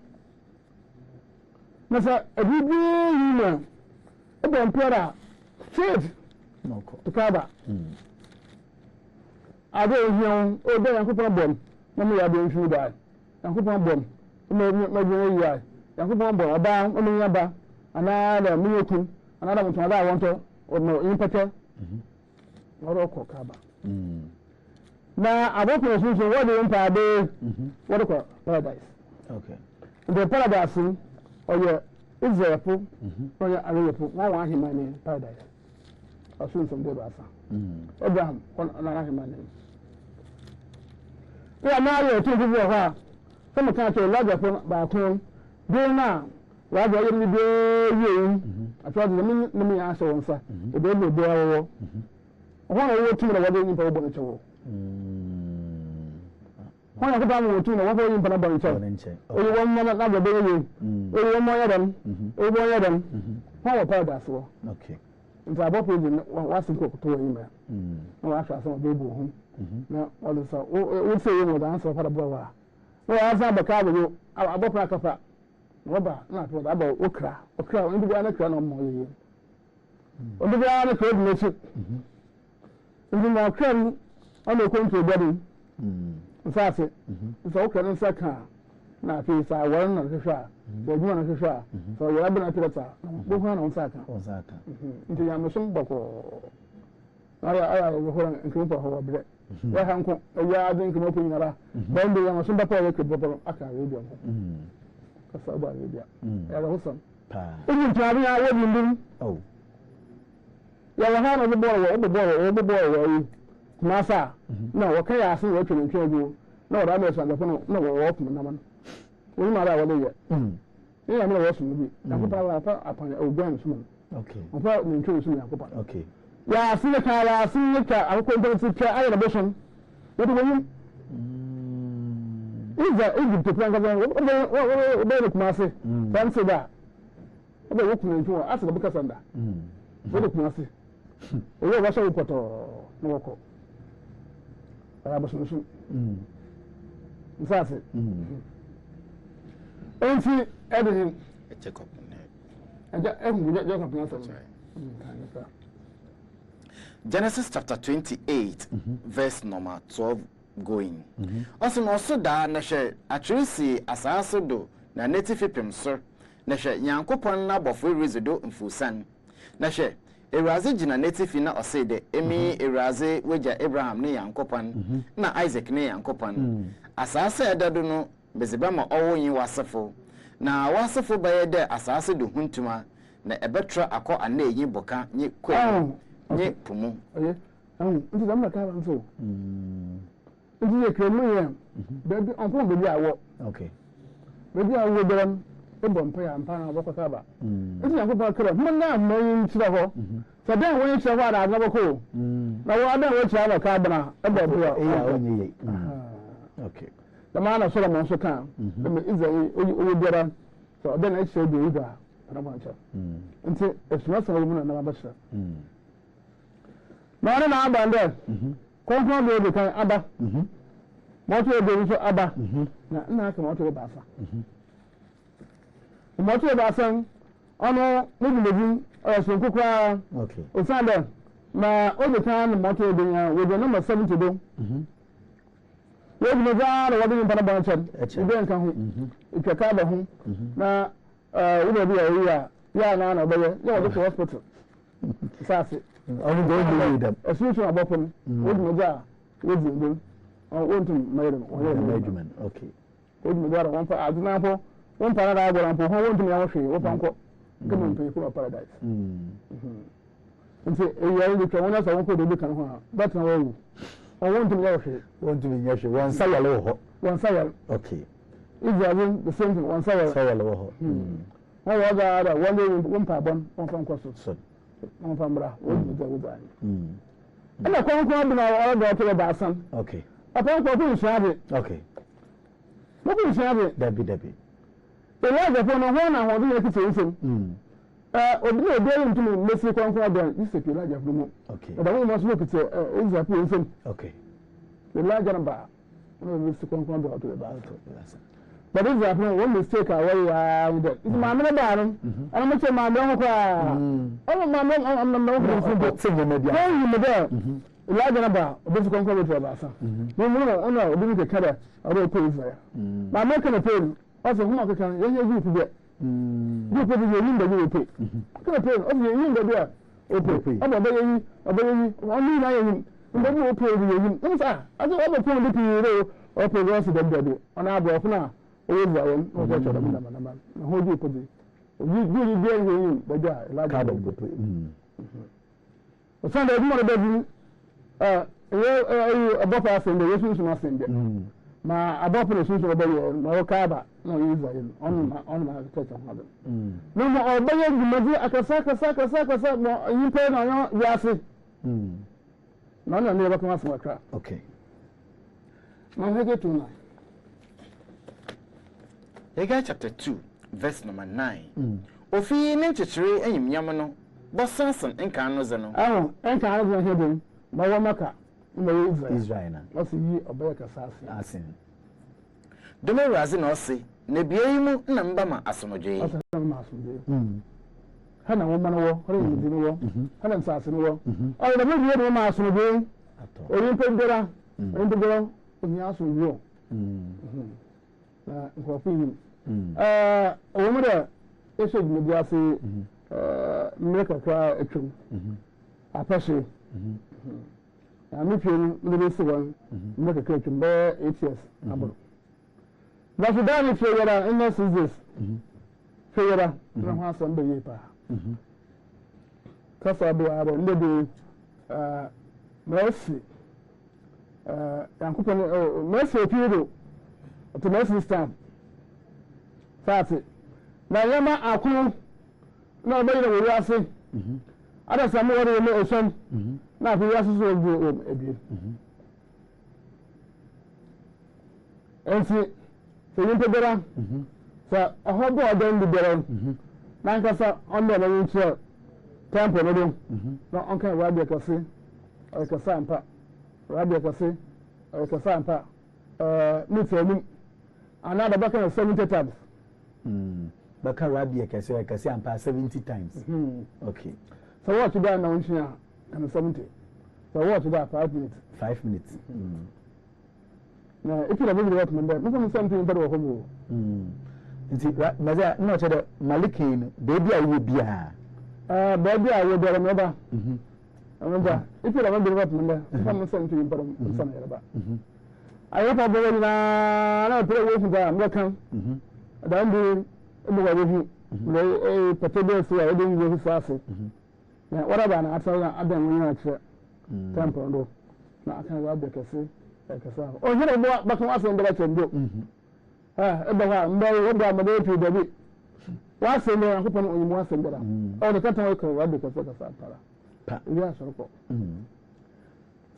Massa, a good human. A bomb player. Faith. No, to Caba. I don't know, oh, then I could bomb. Mamma, I don't feel that. I could bomb. Maybe I could bomb a bang, only a bang, another miracle, another one to another one or no impetus. Or a cocaba. Now, I want to see what the empire day. What a paradise. Okay. The paradise, or your Israel, or your Arabian, now I hear my name, paradise. I'll soon some good answer. Abraham, another my name. We are now here to give you a while. Some kind of larger back home. Do now. Rather than be you. I tried to let me answer one, sir. The baby there. One of you two are waiting for a bonnet. One of the family two are waiting for a bonnet. Only 1 minute, not the baby. Only 1 more of them. Only 1 of them. How a paradise. Okay. nti abɔfo di wasi nkokoto wɔ yima na wahwɛ asɛm ɔbɛbu ho na ɔde sɛ wosɛ yɛ mu dansa ɔfa bɔ wa na wasa bɛka abɛyo abɔfo akafa wɔba na afɔ aba okra ɔbi bia na kra na ɔmɔ yɛ ɔbi bia na kra di n'akyi nti na ɔkra no ɔna okonto gbɛdi nsaase nsa okra no nsa ka na afei sa wɔn na hwehwɛ a wɔdwuma na hwehwɛ a sɛ wɔyɛ abena pirata bo ho na nsa ka nti ya mesom bɔkɔ aya wɔhɔ nkrimpa hɔ brɛ ya hanko ya adin kuma ko nyara ban da ya mesom bɔkɔ yɛ kebɔbɔ aka radio ho kasa ba radio ya da hosan irin tabi ya wadi ndin ya wa hana bo bo yi kuma sa na wa kai asin wa tun tun go na wa da sa da fa na wa kuma na man wani ma da wale ya ni ya mala wasu bi na ko pa fa apan ogwan su okay o fa ni tun su ya ko pa okay ya asin ka ya asin ka an ko da su ka ayi da boson wato wani Egypt plan ka o kuma se san se da o be wo kuma tun asa da buka sanda o kuma se o wa sha ko to no ko ara boson su nsase enti edihin Jacob Genesis chapter 28 verse number 12 going also da na hwe atweresi asase do na native pem so na hwe Nyankopon na bofo rezido mfusan na hwe Ewuraze gina native na osede emi Ewuraze weja Abraham ne Nyankopon na Isaac ne Nyankopon asase edado no bezibama owo yin wasefo na wasefo baye de asase do huntuma na ebetra akọ anayi boka nye kwa nye pumu nti zamna ka ban so nti ye kremu ye bebi onko bebi awo okay bebi awo deram ebompa ya mpa na boko saba nti Yakobon kra na mayin tira ho so den won tira ho ada boko na wo den wo tira ba ka bana ebobo ya onye ye okay the man of Solomon so can is a biara so then I say do ida na bancha nti esuma sa wo na basha na na abande konfon do kan aba moto do so aba na aka moto ba asa moto ba san ono mugumeji so kokwa okay o sanda na o de kan moto do ya we do number 70 do wọ́n gbọ́dọ̀ ara wọ́n bí nípa náà bọ́n ìgbẹ́ nǹkan ho ìkẹ̀kẹ́ àbẹ̀ ho na wọ́n bí ẹ̀rí yà náà nà ọ̀bẹ̀yẹ yà wọ́n dẹ́kọ̀ hospital sáàsì. ọ̀hún gbọ́dọ̀ gbọ́dọ̀ yìí dàm. ẹ̀sùn ìṣúná àbọ̀pọ̀ ni wọ́n dùn ọjà wọ́n dùn ọdún wọ́n tún mẹ́rin wọ́n yẹ management okay. wọ́n dùn ọjà wọ́n fa àdúrà pọ̀ wọ́n pa náà àgbọ̀ràn pọ̀ wọ́n tún yà wọ́n hwèé wọ́n fa nkọ́ gẹ́gẹ́ mpẹ́ fún paradise. nti èyí ẹ̀rí di kẹ́ wọ́n yẹ sọ wọ́n kó dòdò kan ho a bẹ́ẹ̀ tẹ̀ wọ́n wù. wọ́n tún yẹ hwèé. wọ́n tún yẹ hwèé wọ́n sáyà lọ́wọ́ hɔ. wọ́n sáyà. okay. Israel the same thing wọ́n sáyà. sáyà lọ́wọ́ hɔ. wọ́n wọ́n gba ara wọ́n lé wọ́n pa abọ́n wọ́n fa nkọ́ so. wọ́n fa mbra wọ́n dùn ìjà wọ́n báyìí. ẹnna kọ́ńkọ́ bí na ọ̀rọ̀ ọ̀tọ̀ bá asan. okay. ọ̀pọ̀ nkọ́ fún ìṣẹ́ adé. okay. wọ́n fún ìṣẹ́ adé. dabi. èyí àjẹpọ̀ náà wọ́n náà wọ́n bí yẹ kí tèyí sẹ́m. obi náà ebi ẹ̀yìn tún lẹ́sí kọ́ńkọ́ ọ̀dọ̀ yìí sèpè lájẹpọ̀ mọ́. okay. ọ̀dọ̀ wọn mọ̀ sọ́dọ̀ kìtẹ̀ ẹ̀yìn pé yẹn sẹ́m. okay. Elijah namba wọ́n lè sèpè kọ́ńkọ́ ọ̀dọ̀ ọ̀tọ̀ bá ọ̀tọ̀. But if that one mistake away with it. It's my mother darling. And I'm not my mom cry. Oh, my mom, I'm not singing maybe. No, you there. Elijah namba this conquer with your asa. No, didn't get carry a real pay there. My making a pay. Also, whom I can you to get. You put your window you pay. Can I pay? Oh, you window there. Okay. I'm obey only I don't know pay you. I don't ever pay the or progress the baby on our broken now. Always on or better than man. How do you put it? You be here, the guy, like I don't put it. Sunday, you want to be above us in the resolution of Sunday. My above the social obey no caba, no Israel on my church of mother. No more obeying the Madia Akasaka, no, you pay on your Yassi. None of never come out from a crap. Okay. Now, I get to 9. Haggai chapter 2, verse number 9. Ofi ne nkyekere enyim nyam no Bossanson enkan no ze no. Enkan no ze hedin. Ma wo maka. Ma Israel na. O si yi obeye kasa asin. Dome razi na o si na biayi mu na mba ma asomdwe. Ma asomdwe. Hana wo mana wo, hore ndi no wo. Hana nsase no wo. O na me biye no ma asomdwe. Oyin pendera. Oyin pendera. Oyin asomdwe. Na nkofu yi. O mo da eso di media se mmeka kwa etwum. Apashe. Me pie no me se won mmeka kwa etwum be 8 years abro. But for that if you are in this is this. Feyera na ho asem be yi pa. Kasa do aro ndebe mercy yankopon mercy period to mercy stand. Fati na yama akunu na obayi na wori ase ada samu wori le osom na afi yasu so ogu ebi ensi so yimpe bera sa ahobo odon di bera na nkasa ondo na yinche temple no do na onka radio kase o kasa ampa radio kase o kasa ampa mitenu another back 70 times Baka Rabia Kasi and pass 70 times. Okay. So what to do now and 70. So what to do 5 minutes? 5 minutes. Now if you have really recommend that, something better home. Maza no to the Malikin, baby I will be baby I will be another. Remember, if you have really recommend that, something better something about. I have a very na play with the American. Dan bi mu wa rehu le potato so e dey go so aso na wara ba na atọ na adan mu na kire temple ndo na aka wa be kase e kasa o hire bo ba kan aso ndo ba chendo e ba ha mba wo ba ma dey pi dabi wa se ndo ko pon onyimu aso ndo da o de tatan ko wa be kase kasa para pa ya so ko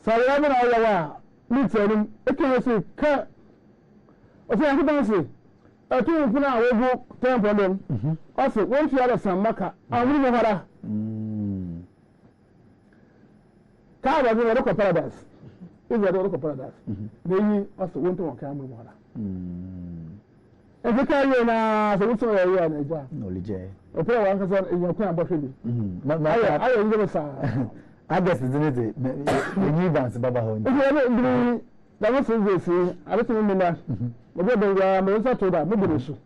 sa ya na ya wa ni tsenim e ke so ka o se ko ban se atu funa wogu temple dem also won fi ala samaka amuri mo fara ka ba go ko paradise is the ko paradise dey also won to won ka amuri mo fara e fe ka ye na so wuso ya ya na ja no lije o pe wa nka so e ko amba febi ayo nje sa August dinete ni dance baba ho ni da mo so ze si abeti mi na obi be me nsa to da me bi so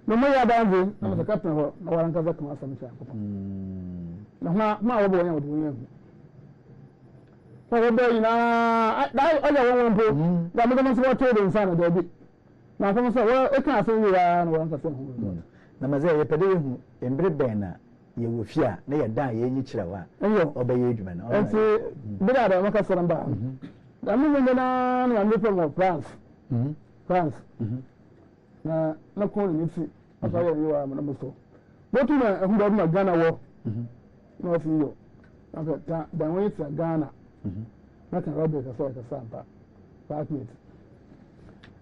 no mo ya danze na mo captain ho na waran ka zakama asam cha ko na ma wo bo nya wo do nya ko wo be ina dai o ya won po da mo so to do nsa na da bi na ko so wo e kan so wi ya na waran ka so ho na maze ye pede hu embre ben na ye wo fia na ye dan ye nyi kirewa obaye adwuma na enti bi da mo ka so nba da mo na me from France France na ko ni ti asa ye yo am na mo so botu na ehun do ma Ghana wo no fi yo aka da won ti Ghana na kan robe ka so ka sampa 5 minutes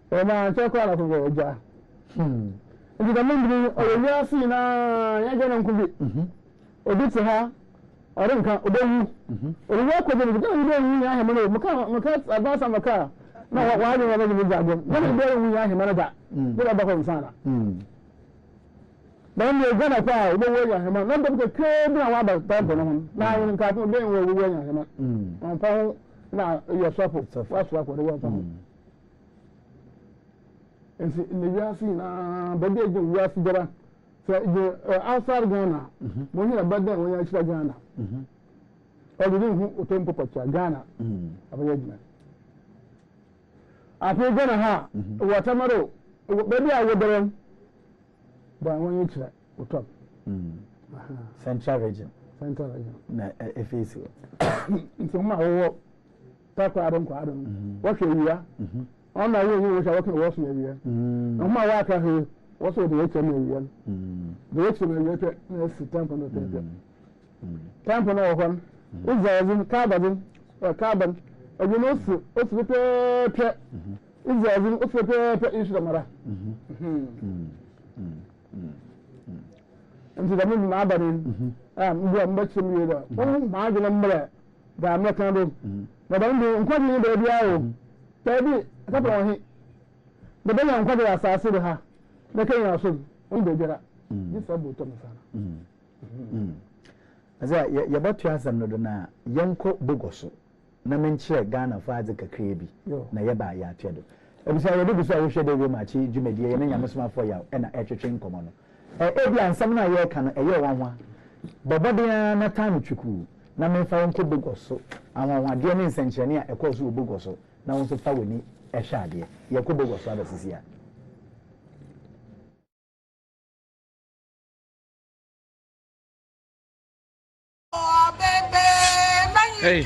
e ma che ko ala ko go ja ndi da mun bi o ye asi na ya je na nkubi obi ti ha ore nka odowu o ye ko je ni da ni ya he mo maka advance maka na wa ni na ni jago na ni be wu ya he manager bila ba ko nsana dan ni gana kwa o wo ya he ma na do ke bi na wa ba ta bo no na ni ka to be wo ya he ma on pa na ya swapo wa swapo de wa pa ensi ni ya si na ba de je wa si jara so je outside Ghana mo ni ba de wo ya chi Ghana o di hu o tempo pa Ghana abaye jina afi gana ha wata maro baby a wodaren ba won yi kira utop Central region na FAC so ma wo ta ko adon wo hwe wiya on na wo wo sha wo kan wo so wiya no ma wa ka he wo so de yeche na wiya de yeche na wiya pe na si tempo no tempo no wo kon uzazin carbon obi no su o su pe izazin o su pe isu da mara nti da mu na abarin mbo mbo chim yi do ma adwene mbre da American do na da ndu nkwa ni da bia o tabi akapra ohi da be ya nkwa da asase de ha na kan ya so ndo jira ni sabu to msana aza ya batu asam no do na yenko bogoso na menchire Ghana fa adze kakra bi na ye ba ya atedo ebisa ye bi so a wo hwede we ma chi dwumadie ye na nyamesoma fo ya na etwetwe nkomo no ebi ansam na ye ka no eye wanwa bobode na time twiku na menfa yenko bogoso anwanwade ne nsenkyene a ekoso bogoso na won so fa wani ehwade ye ko bogoso abasisi a Hey.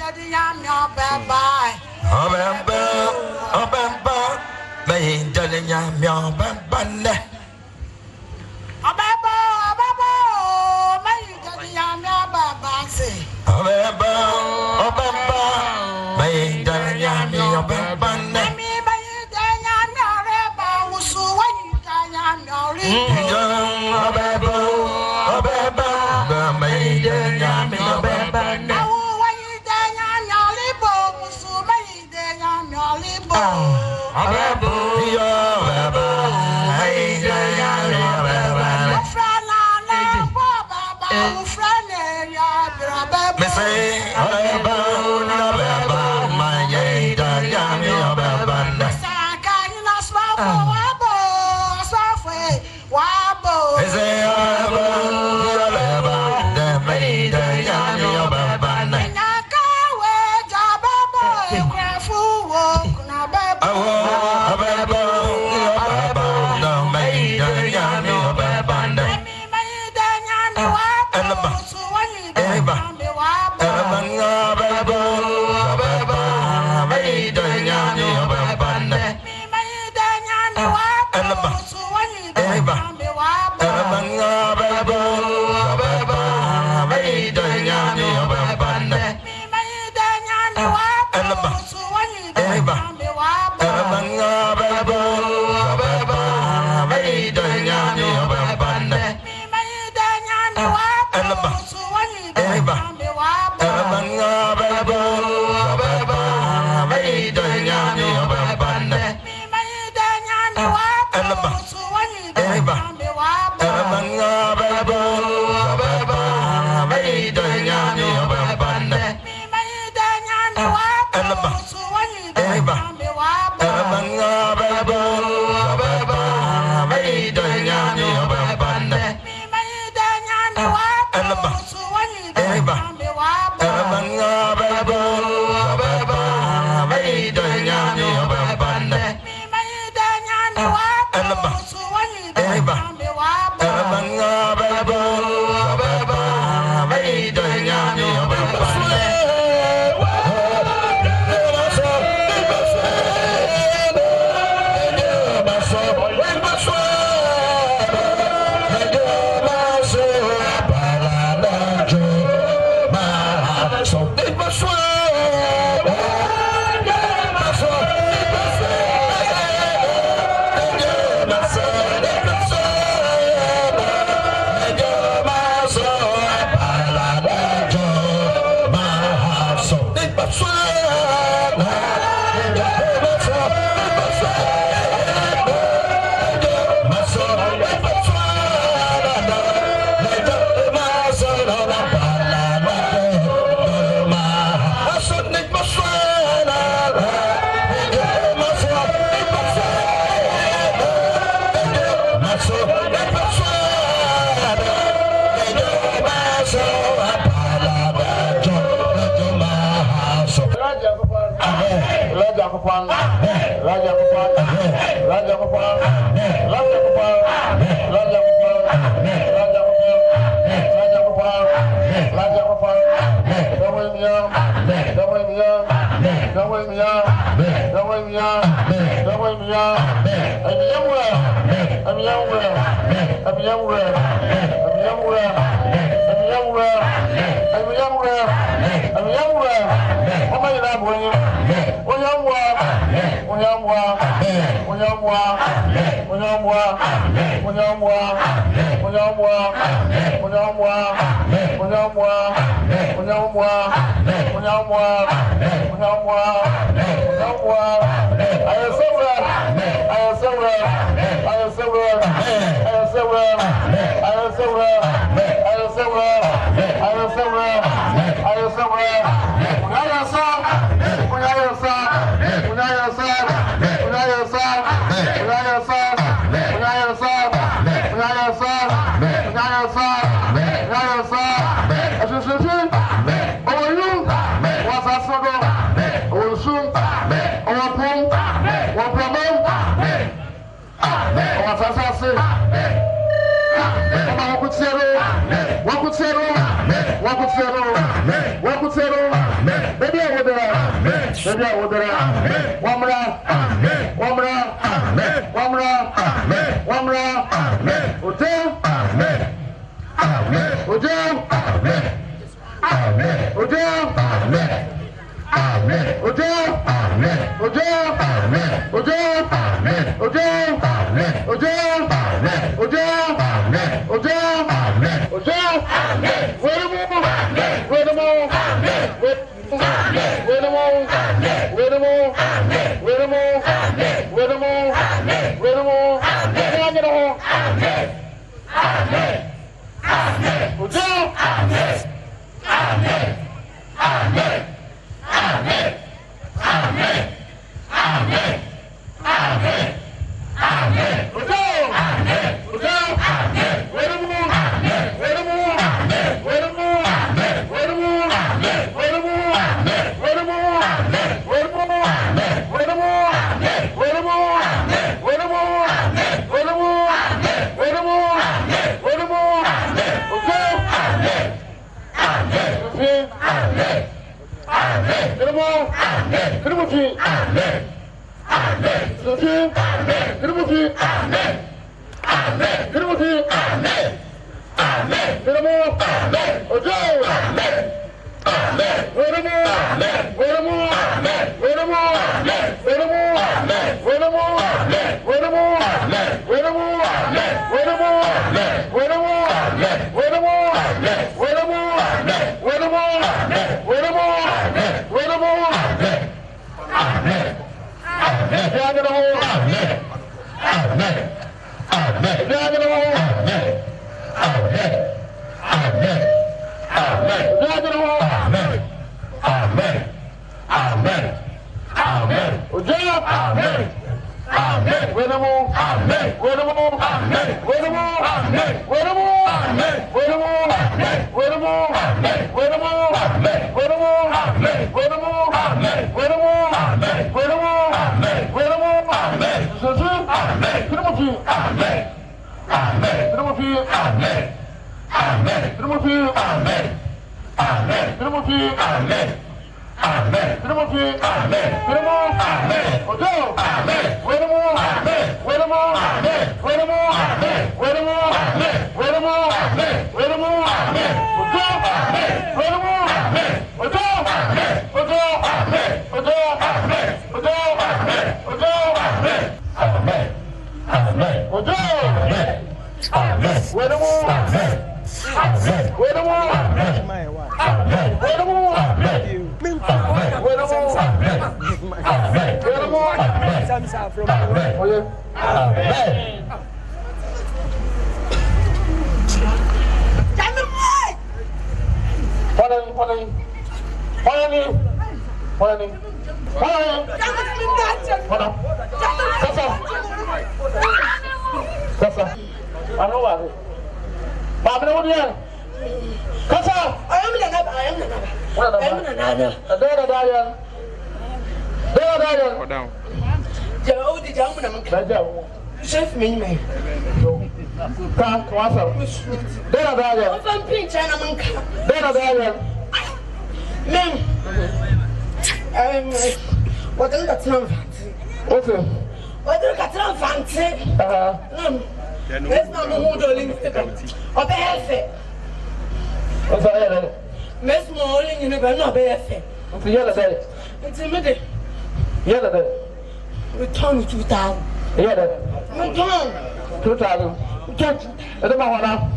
Return to town. Yeah, that. 2,000. Catch. It's about one now.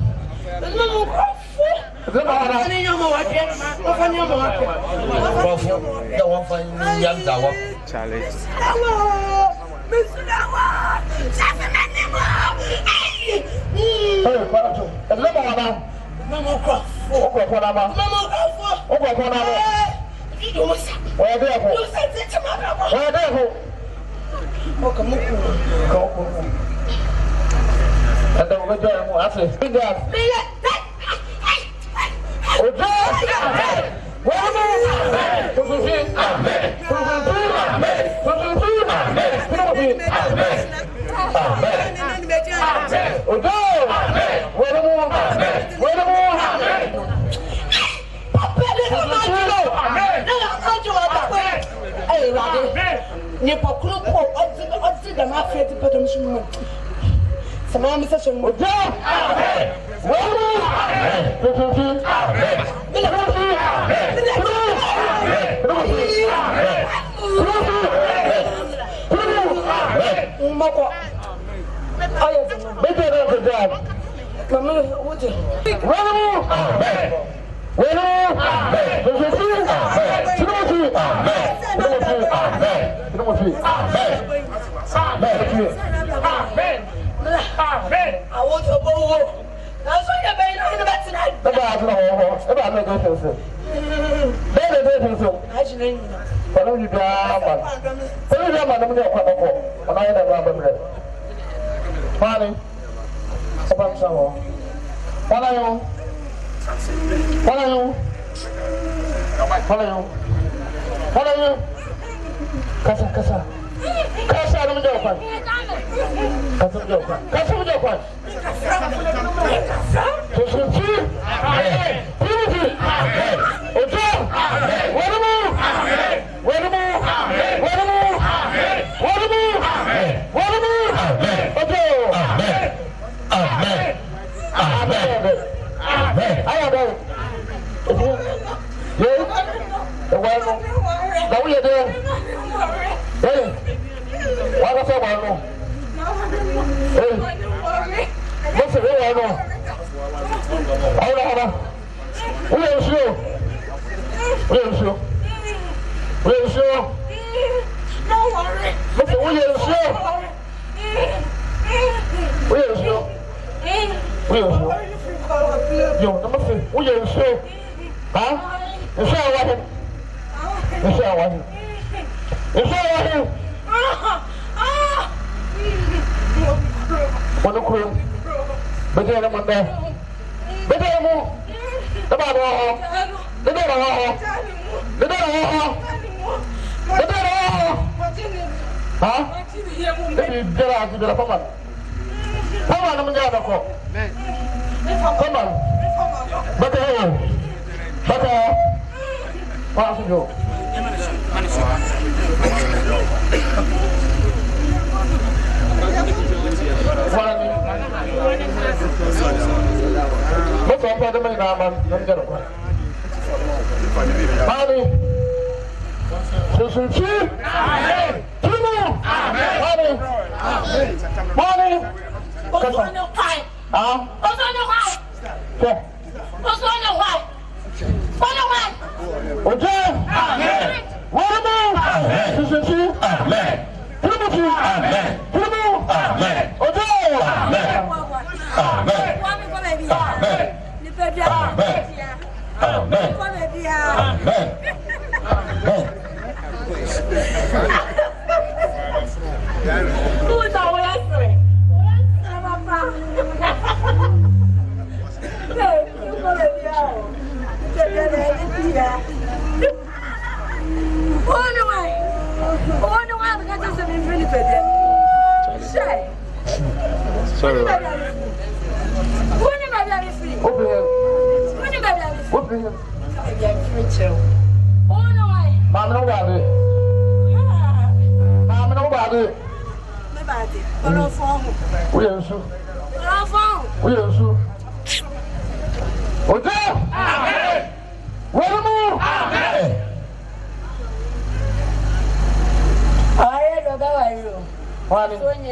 It's about one now. Charlie.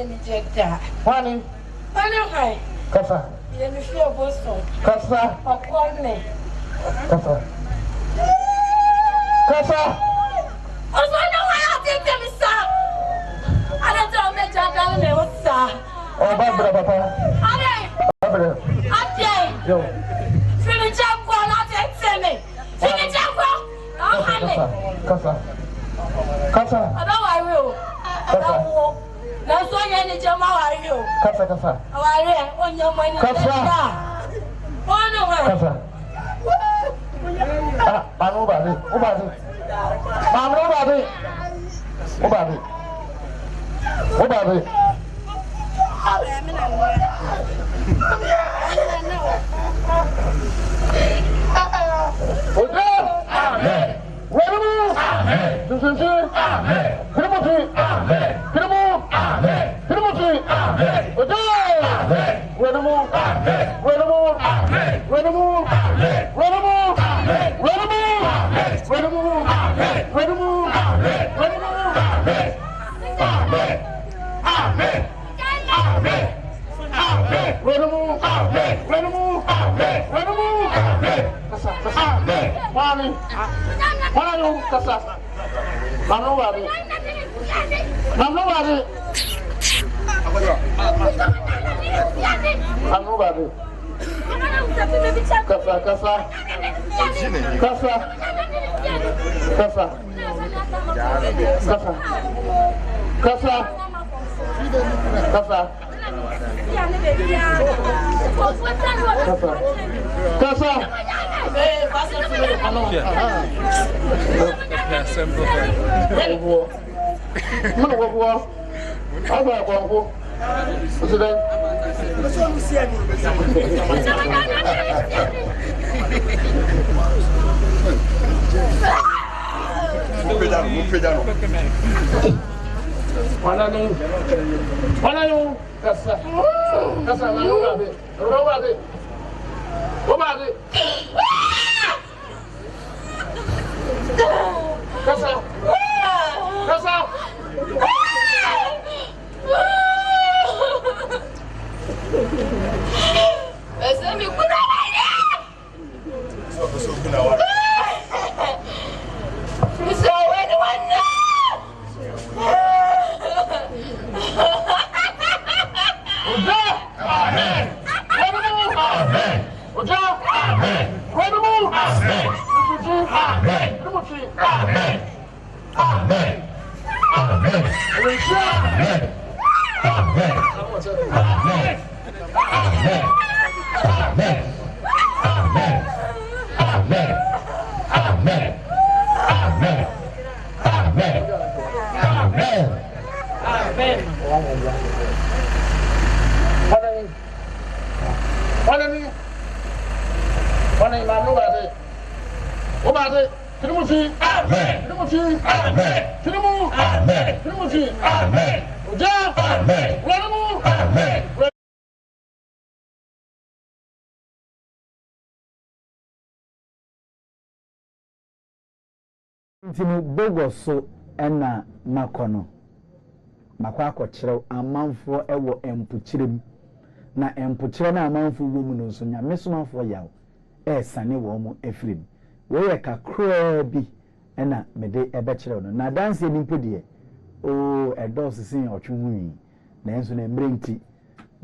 any jetta. Honey, Hi. Kasa. Let me feel Boston. Kasa. Or call me. Kasa. Kasa. I know why I think them, sir. I don't know me, sir. Oh, Barbara, Papa. Barbara. Yo. Finish up, go out and tell me. Finish up, go. Oh, honey. Kasa. Kasa. I know I will. I know. That's why you need your mother. Kasa, Kasa. Oh, I read on your money. Kasa. Oh, no, Kasa. I'm over it. Over it. I'm over it. Over it. Over it. Ntini bogoso ena makono makwa akọkyerɛw amanfo ɛwɔ empukyerem na empukyerɛ na amanfo wɔ mu no nso nyamesomafo yaw ɛsane wɔ mu efirim we yɛ kakra bi ɛna mede ɛbɛkyerɛw no na danse ni mpodie o ɛdɔs sin ɔtwe hui na enso na mmerenti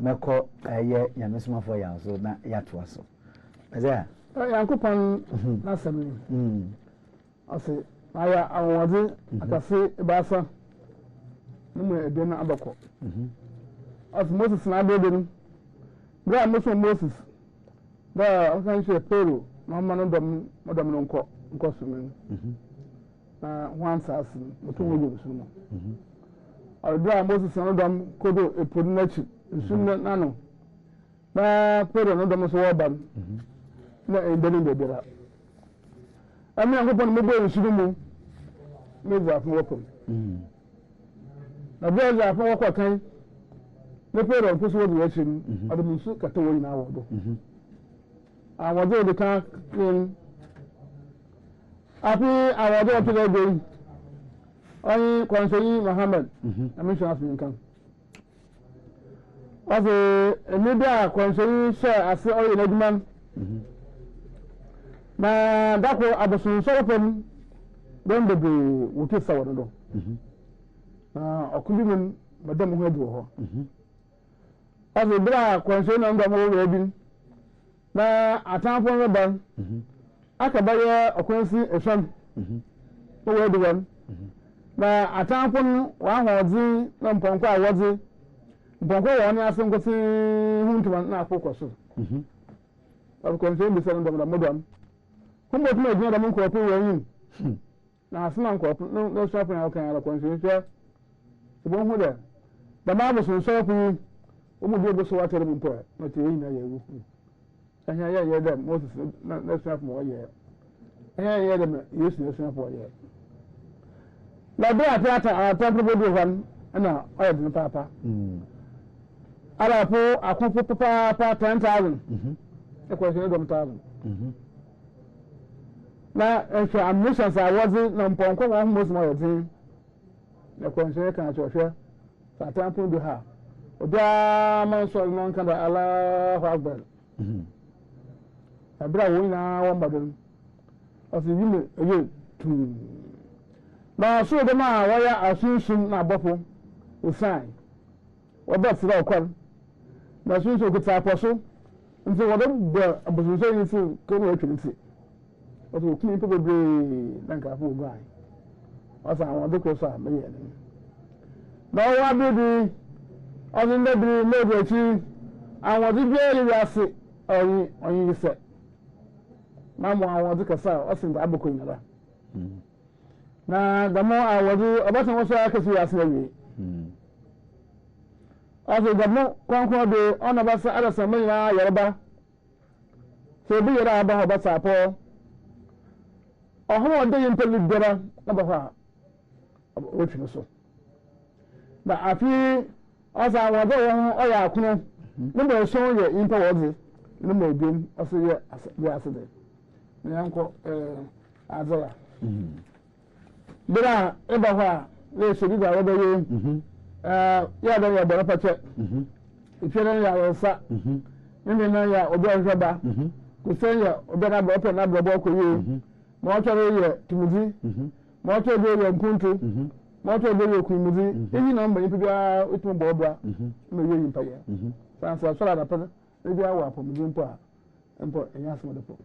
mɛkɔ ɛyɛ nyamesomafo yaw so na yatoa so ɛzɛ yankopɔn nasɛm ni ɔse aya awɔdze akase baasa numu ede na abakɔ ɔse Moses na adede no bra Moses da ɔsan hwɛ Pero na ɔma no dɔm no nkɔ so no na wansa ase no to wo so no ɔbra Moses na dɔm kodo epo no n'akyi nsu na no na Pero no dɔm so wɔba no na ede no bebera ami yankopɔn mo bɔ nsu no mu mezi afọ wọkọ na bẹẹ ezi afọ wọkọ kan ne Pero nkoso wọdi wọkyi mu ọdọ mu nsu kata wọ nyinaa wọ do awọdze odi kan yẹn afi awọdze ọtọ dẹ gbẹyi ọyin kọnsẹyi Muhammad amisọ afi nkan ɔsɛ emibia kɔnsɛyi hyɛ ase ɔyɛ n'adwuma na dako abosonsɔre pɛm dɔn bebree wotu sa wɔ no do na ɔko bi mu madam ho adi wɔ hɔ ɔsɛ bere a kɔnsɛyi na ndɔm wɔ ebi na atamfo no ba aka bɛyɛ ɔkwansi ehwɛm wɔ adi wɔn na atamfo no wɔahoɔdze na mpɔnkɔ a wɔdze mpɔnkɔ wɔ ne ase nkosi huntuma na akokɔ so ɔkɔnsɛyi bisa no ndɔm da modɔm kumbo tuma gyina da mun kɔpɔ wɔ yim na asena nkɔpɔ no so apɛn ɔkan ala kɔnsɛyi hwɛ ebon hu dɛ dama abosonsɔre ku omu bi oboso watere mu mpɔ na te yi na yɛ wu ɛhɛ yɛ dɛ Moses na so apɛn wɔyɛ ɛhɛ yɛ dɛ Yesu na so apɛn wɔyɛ na bɛ ata probo do hwan na ɔyɛ den papa ala po akofo papa 10,000 ɛkɔnsɛyi dɔm 1,000 na ehwɛ ammunitions a wɔdze na mpɔnkɔ wɔn ho mosum ɔyɛ dzen na kɔnsɛyi kan atwɛhwɛ satampo do ha obiara ma nsɔre no nka da Allahu Akbar abira wɔn nyinaa wɔn ba do ɔsɛ yi mu ɛyɛ tum na ɔsoro dɛm a wɔyɛ asunsun na abɔfo osan wɔbɛ sira ɔkwan na asunsun okuta apɔ so nti wɔde bɔ abosonsɔre yi si kɔn na wɔatwa ne ti ɔsɛ okun nipa bebree na nkaafo oguan ɔsɛ àwọn ɔde kɔ so a mɛyɛ ɛnim na ɔwɔ abiri ɔde ndebiri lady akyi àwọn ɔde bia yɛ ase ɔyin sɛ na mo àwọn ɔde kɛse a ɔsɛ nta abɔkɔ nyinara na damo a wɔde ɔbɛtɛn wɔ so akɛse yɛ ase awie ɔsɛ damo kɔnkɔn de ɔna basa adasa mɛ nyinaa yɛreba sɛ ebi yɛrɛ aba hɔ ɔbɛsa apɔ ɔhɔn ɔde yi mpɛli biara na bɛ hɔ a ɔtwi no so na afi ɔsɛ àwọn ɔde wɔn ɔyɛ akono ne mu ɛhyɛn yɛ nyimpa wɔdze ne mu ebien ɔsɛ yɛ ase de ne yɛn kɔ adzɔra bere a ɛba hɔ a ne ehyɛ bi da wɔbɛyɛ yɛ adɛ yɛ bɔrɔ pɛkyɛ efie no yɛ awɔsa ne mi no yɛ obi ɔhwɛ ba kusɛn yɛ obi anabɔ ɔpɛ n'abɔ bɔ ɔkɔ yie. Mɔtɔre yɛ tumudi mɔtɔre bɛ yɛ mpuntu mɔtɔre bɛ yɛ kumudi eyi na mbɛ nipa biara etu bɔ ɔbra na yɛ yi mpa yɛ sansa sɔrɔ adapɛ ebi awɔ apɔmudi mpo a mpo ɛnyɛ asomɔ de po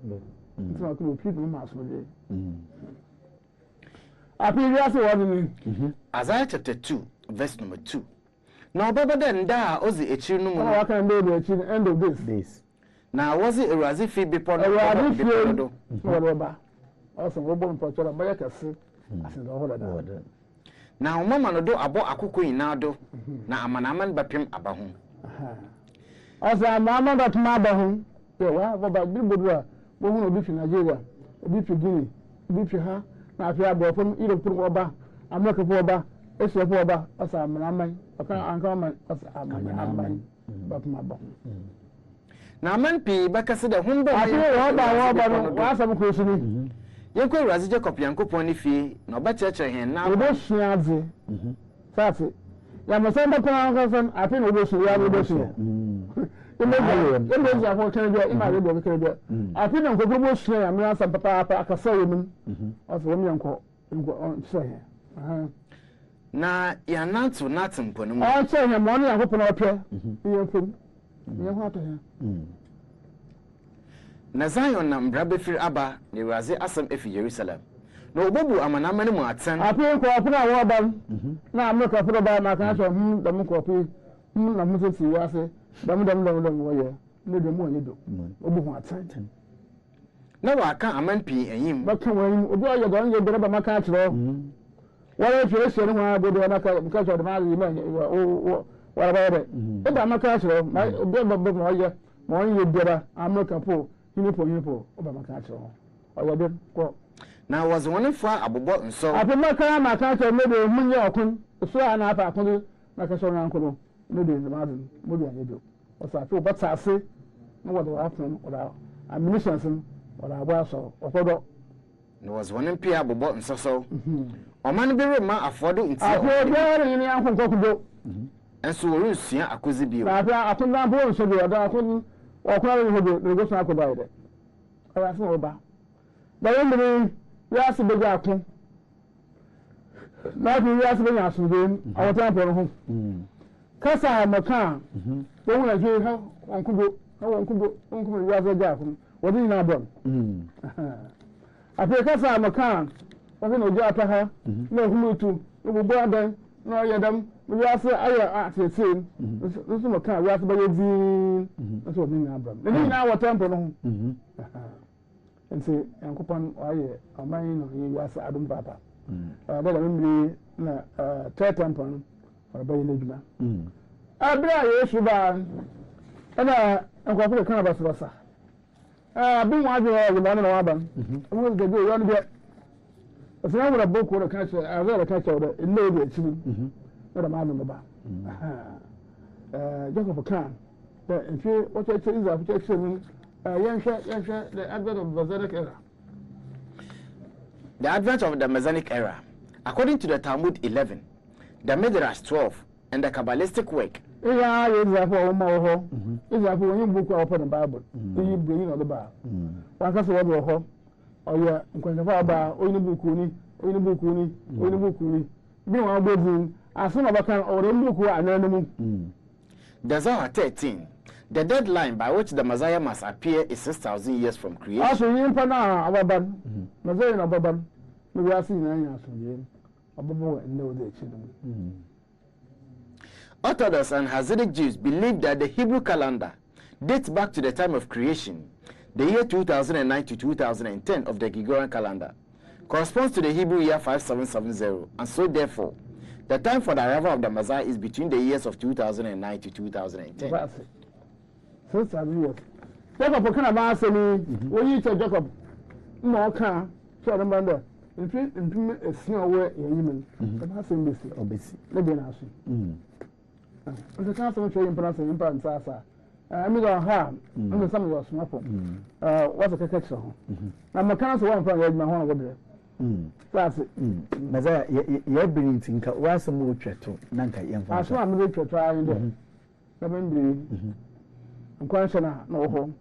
nti na ɔkɛ opi dum ma asomɔ de api wi ase wɔ ni Isaiah chapter 2 verse number 2 na ɔbɛbɛ dɛ nda a ozi ekyir no mu na waka nda de ekyir end of this na wɔzi Ewurazi fi bepɔ no Ewurazi fi do na wɔde ba ɔsɛ wɔbɔ mpɔtɔrɔ bɛyɛ kɛse asɛnda hɔ dada na ɔmama no do abɔ akoko nyinaa do na amanaman bɛpem aba ho ɔsɛ amanaman bɛpem aba ho yɛ wa baba bibodo a wɔhu obi fi Nigeria obi fi Guinea obi fi ha na afi abɔfo no Europe no ɔba America fo ɔba Asia fo ɔba ɔsɛ amanaman ɔka ankaman ɔsɛ amanaman bɛpem aba ho na aman pii bɛkɛse dɛ ho bɛ afi wɔba no wɔasɛm kɔ so ni yɛnkɔ Ewurazi Jacob Yankopɔn ne fie na ɔbɛkyerɛkyerɛ hɛn na ɔbɛsua adze saase yàmùsẹ́ ndé kwan ankasa àti ní ọdún sùn yà ní ọdún sùn ẹnlẹ́ ẹ̀dí àfọ̀ kẹ́rẹ́ bíọ́ ẹ̀ma àdé bíọ́ kẹ́rẹ́ bíọ́ àti ní nkókó bó sùn yà mìíràn sàn pàpàpà àkàsà yẹ mu ọ̀sẹ̀ wọ́n mi yà nkọ́ ọ̀nkyẹ́ yẹn. na yànnàtò nàtò mpọ̀ ní mu. ọ̀nkyẹ́ yẹn mọ̀ ọ́nà yà nkópọ̀ náà ọ̀pẹ́ ìyẹn fún ìyẹn hó àtọ̀ yẹn. na Zion na mbra bɛfiri aba na Ewurazi asɛm efi Jerusalem na obobu amanaman mu atɛn ape nkɔɔfo a wɔba na Amerika fo ba na kan sɛ dɛm nkɔɔfo na mo sisi wiase dɛm wɔyɛ ne dɛm wɔyɛ do obu ho atɛn na waka aman pii enyim bɛka wɔn obi ɔyɛ dɔn yɛ dɛrɛ ba maka akyerɛ wɔyɛ hwɛ ehyɛ ne ho abodo na ka sɛ ɔde ma yi ma wɔrɛ bɛyɛ dɛ ɛda maka akyerɛ ma obi ɔbɛ ma ɔyɛ ma ɔnyɛ biara Amerika fo hinipo ɔba maka akyerɛ ɔyɛ dɛ kɔ na was one for abobɔ nso ape maka ma ka kyerɛ me de munyɛ ɔkon so a na apa akon na ka sɛ ɔnan kono me de ma de mo de anyɛ do ɔsa ape ɔbɛta ase na wɔde afɛn ɔda ammunitions ɔda abɔ asɔ ɔkɔdɔ na was one pia abobɔ nso so ɔman bi rema afɔdo nti ape biara ne ne ankɔ kudo and so we see akozi bio na akunda bo so bio da akun okura ni hodo ni go so akoda ide aya so oba da yemri ya se beja akun na bi ya se beja asunde awota po no ho kasa maka wo na je ha onkubo ya so ja akun wodi na bon ape kasa maka wo no ja ta ha na humutu wo bo adan na yedam we are say I at the same so maka we are say be din so what mean Abraham ni na what temple no and say yankopon aye aman no you are say adum papa da me na third temple or be na djuma abra yesu ba ana akwafo kan abasabasa bi wa je wa ba na wa ba mo de go yo no be asina wura boko da kan say azara kan say da ille be chibi na ma no ba Jacob Khan if you what I say is that the advent of the Messianic era. The advent of the Messianic era, according to the Talmud 11, the Midrash 12, and the Kabbalistic work. Yeah, is that for more is that when you book open the Bible, you bring in the Bible. One can say what or yeah, when the Bible, or in the book, be one building. As soon as I can order book and enemy. The Zohar 13, the deadline by which the Messiah must appear is 6,000 years from creation. Also, you pana our ban, Messiah no baban, we are seeing any answer. Above and no day children. Orthodox and Hasidic Jews believe that the Hebrew calendar dates back to the time of creation, the year 2009 to 2010 of the Gregorian calendar, corresponds to the Hebrew year 5770, and so therefore, the time for the arrival of the Messiah is between the years of 2009 to 2010. That's it. 6,000 years. Jacob, can I ask me, when you tell Jacob, no, can, so I remember, in a snow way in human, but I say, Missy, let me ask you. The council of training pronouncing in Pansasa. I mean, I have, and some of your smartphone. What's a catch on? I'm a council one from my home over there. That's it. Messiah, you're bringing things. What's the more to Nanka? I saw I'm ready to try and do. I'm quite sure no home.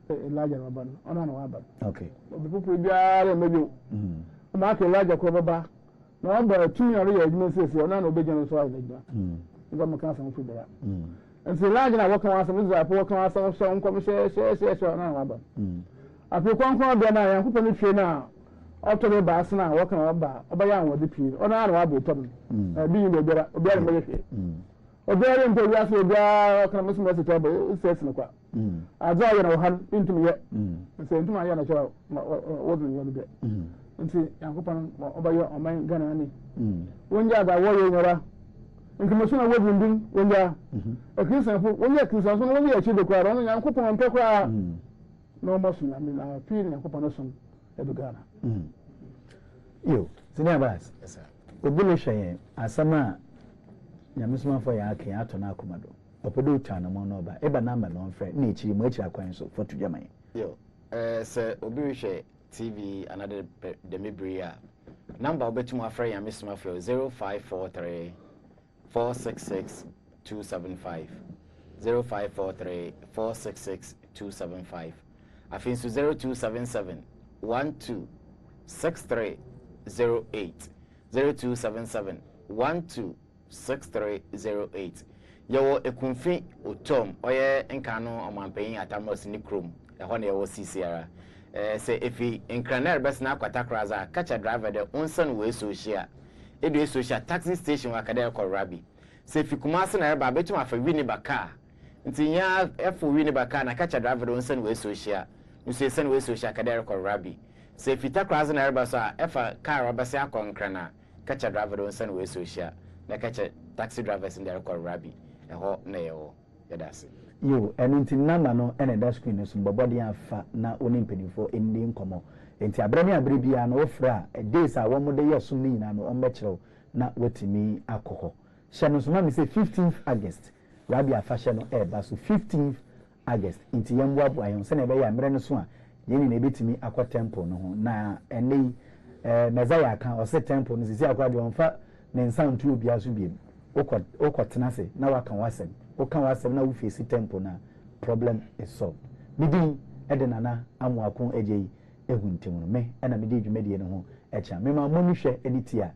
Elijah Rabban, on an Wabba. Okay. The people be are maybe. Mark Elijah Kobaba. No, but 2 years, you say, you're not obedient to Elijah. You got my cousin to there. And so, Elijah, I walk on some of the walk on some commission, share, on Wabba. I feel confident that I am putting it now. After the bass now, walking about with the pew, on our Wabba, being the better military. Obey him to ask you, can miss message trouble, says no quite. I draw your hand into me yet. And say to my young child, what do you want to get? And see, Uncle Pan, over your mind, Ghana. When you are the warrior, in commission of what you do, when you are a Christian, when you are Christian, when you achieve the crowd, only Uncle Pan and Pekra. No motion, I mean, I feel Uncle Panason at the Ghana. You, Senior Bass. Yes, sir. Obulisha, Asama. Nyamisma for ya ake ato na akomado opodo tana mo no ba eba number no mfre na echi mo echi akwan so for to jaman yo se obi hwe TV another the mebria number obetum afre nyamisma for 0543 466 275 0543 466 275 afin so 0277 12 6308 0277 12 6308 yawo ekunfi otom oye nkano omampanyin atamos ni krom ehọ na yawo CCR se efi nkraner bes na akwata kraza catch driver de onsan we social edu social taxi station wakade ko rabi se efi kumase na eba betum afa wini baka ntinya efo wini baka na catch driver de onsan we social nso esen we social akade ko rabi se efi takraza na eba so efa car obese akọ nkrana catch driver de onsan we social na catch taxi drivers in there called Rabbi. Eho na yo yadase. Yo, enti number no ene da screen so mbobodi afa na oni mpedifo endi nkomo. Enti abrani abrebia na ofra days a wo mo de yesum ni na no ombekiro na wetimi akoho. Hye no so ma me say 15th August. Rabbi afa hye no eba so 15th August. Enti yembo abo ayon se na ebe ya mre no so a yeni na ebetimi akwa temple no ho na ene Messiah kan o se temple no sisi akwa de onfa ne nsan tu obi aso biem oko tenase na waka wasem woka wasem na wo face tempo na problem is solved midin ede nana amuakon eje yi ehuntim no me na medi dwumedie no ho echa me ma mo nhwe eni ti a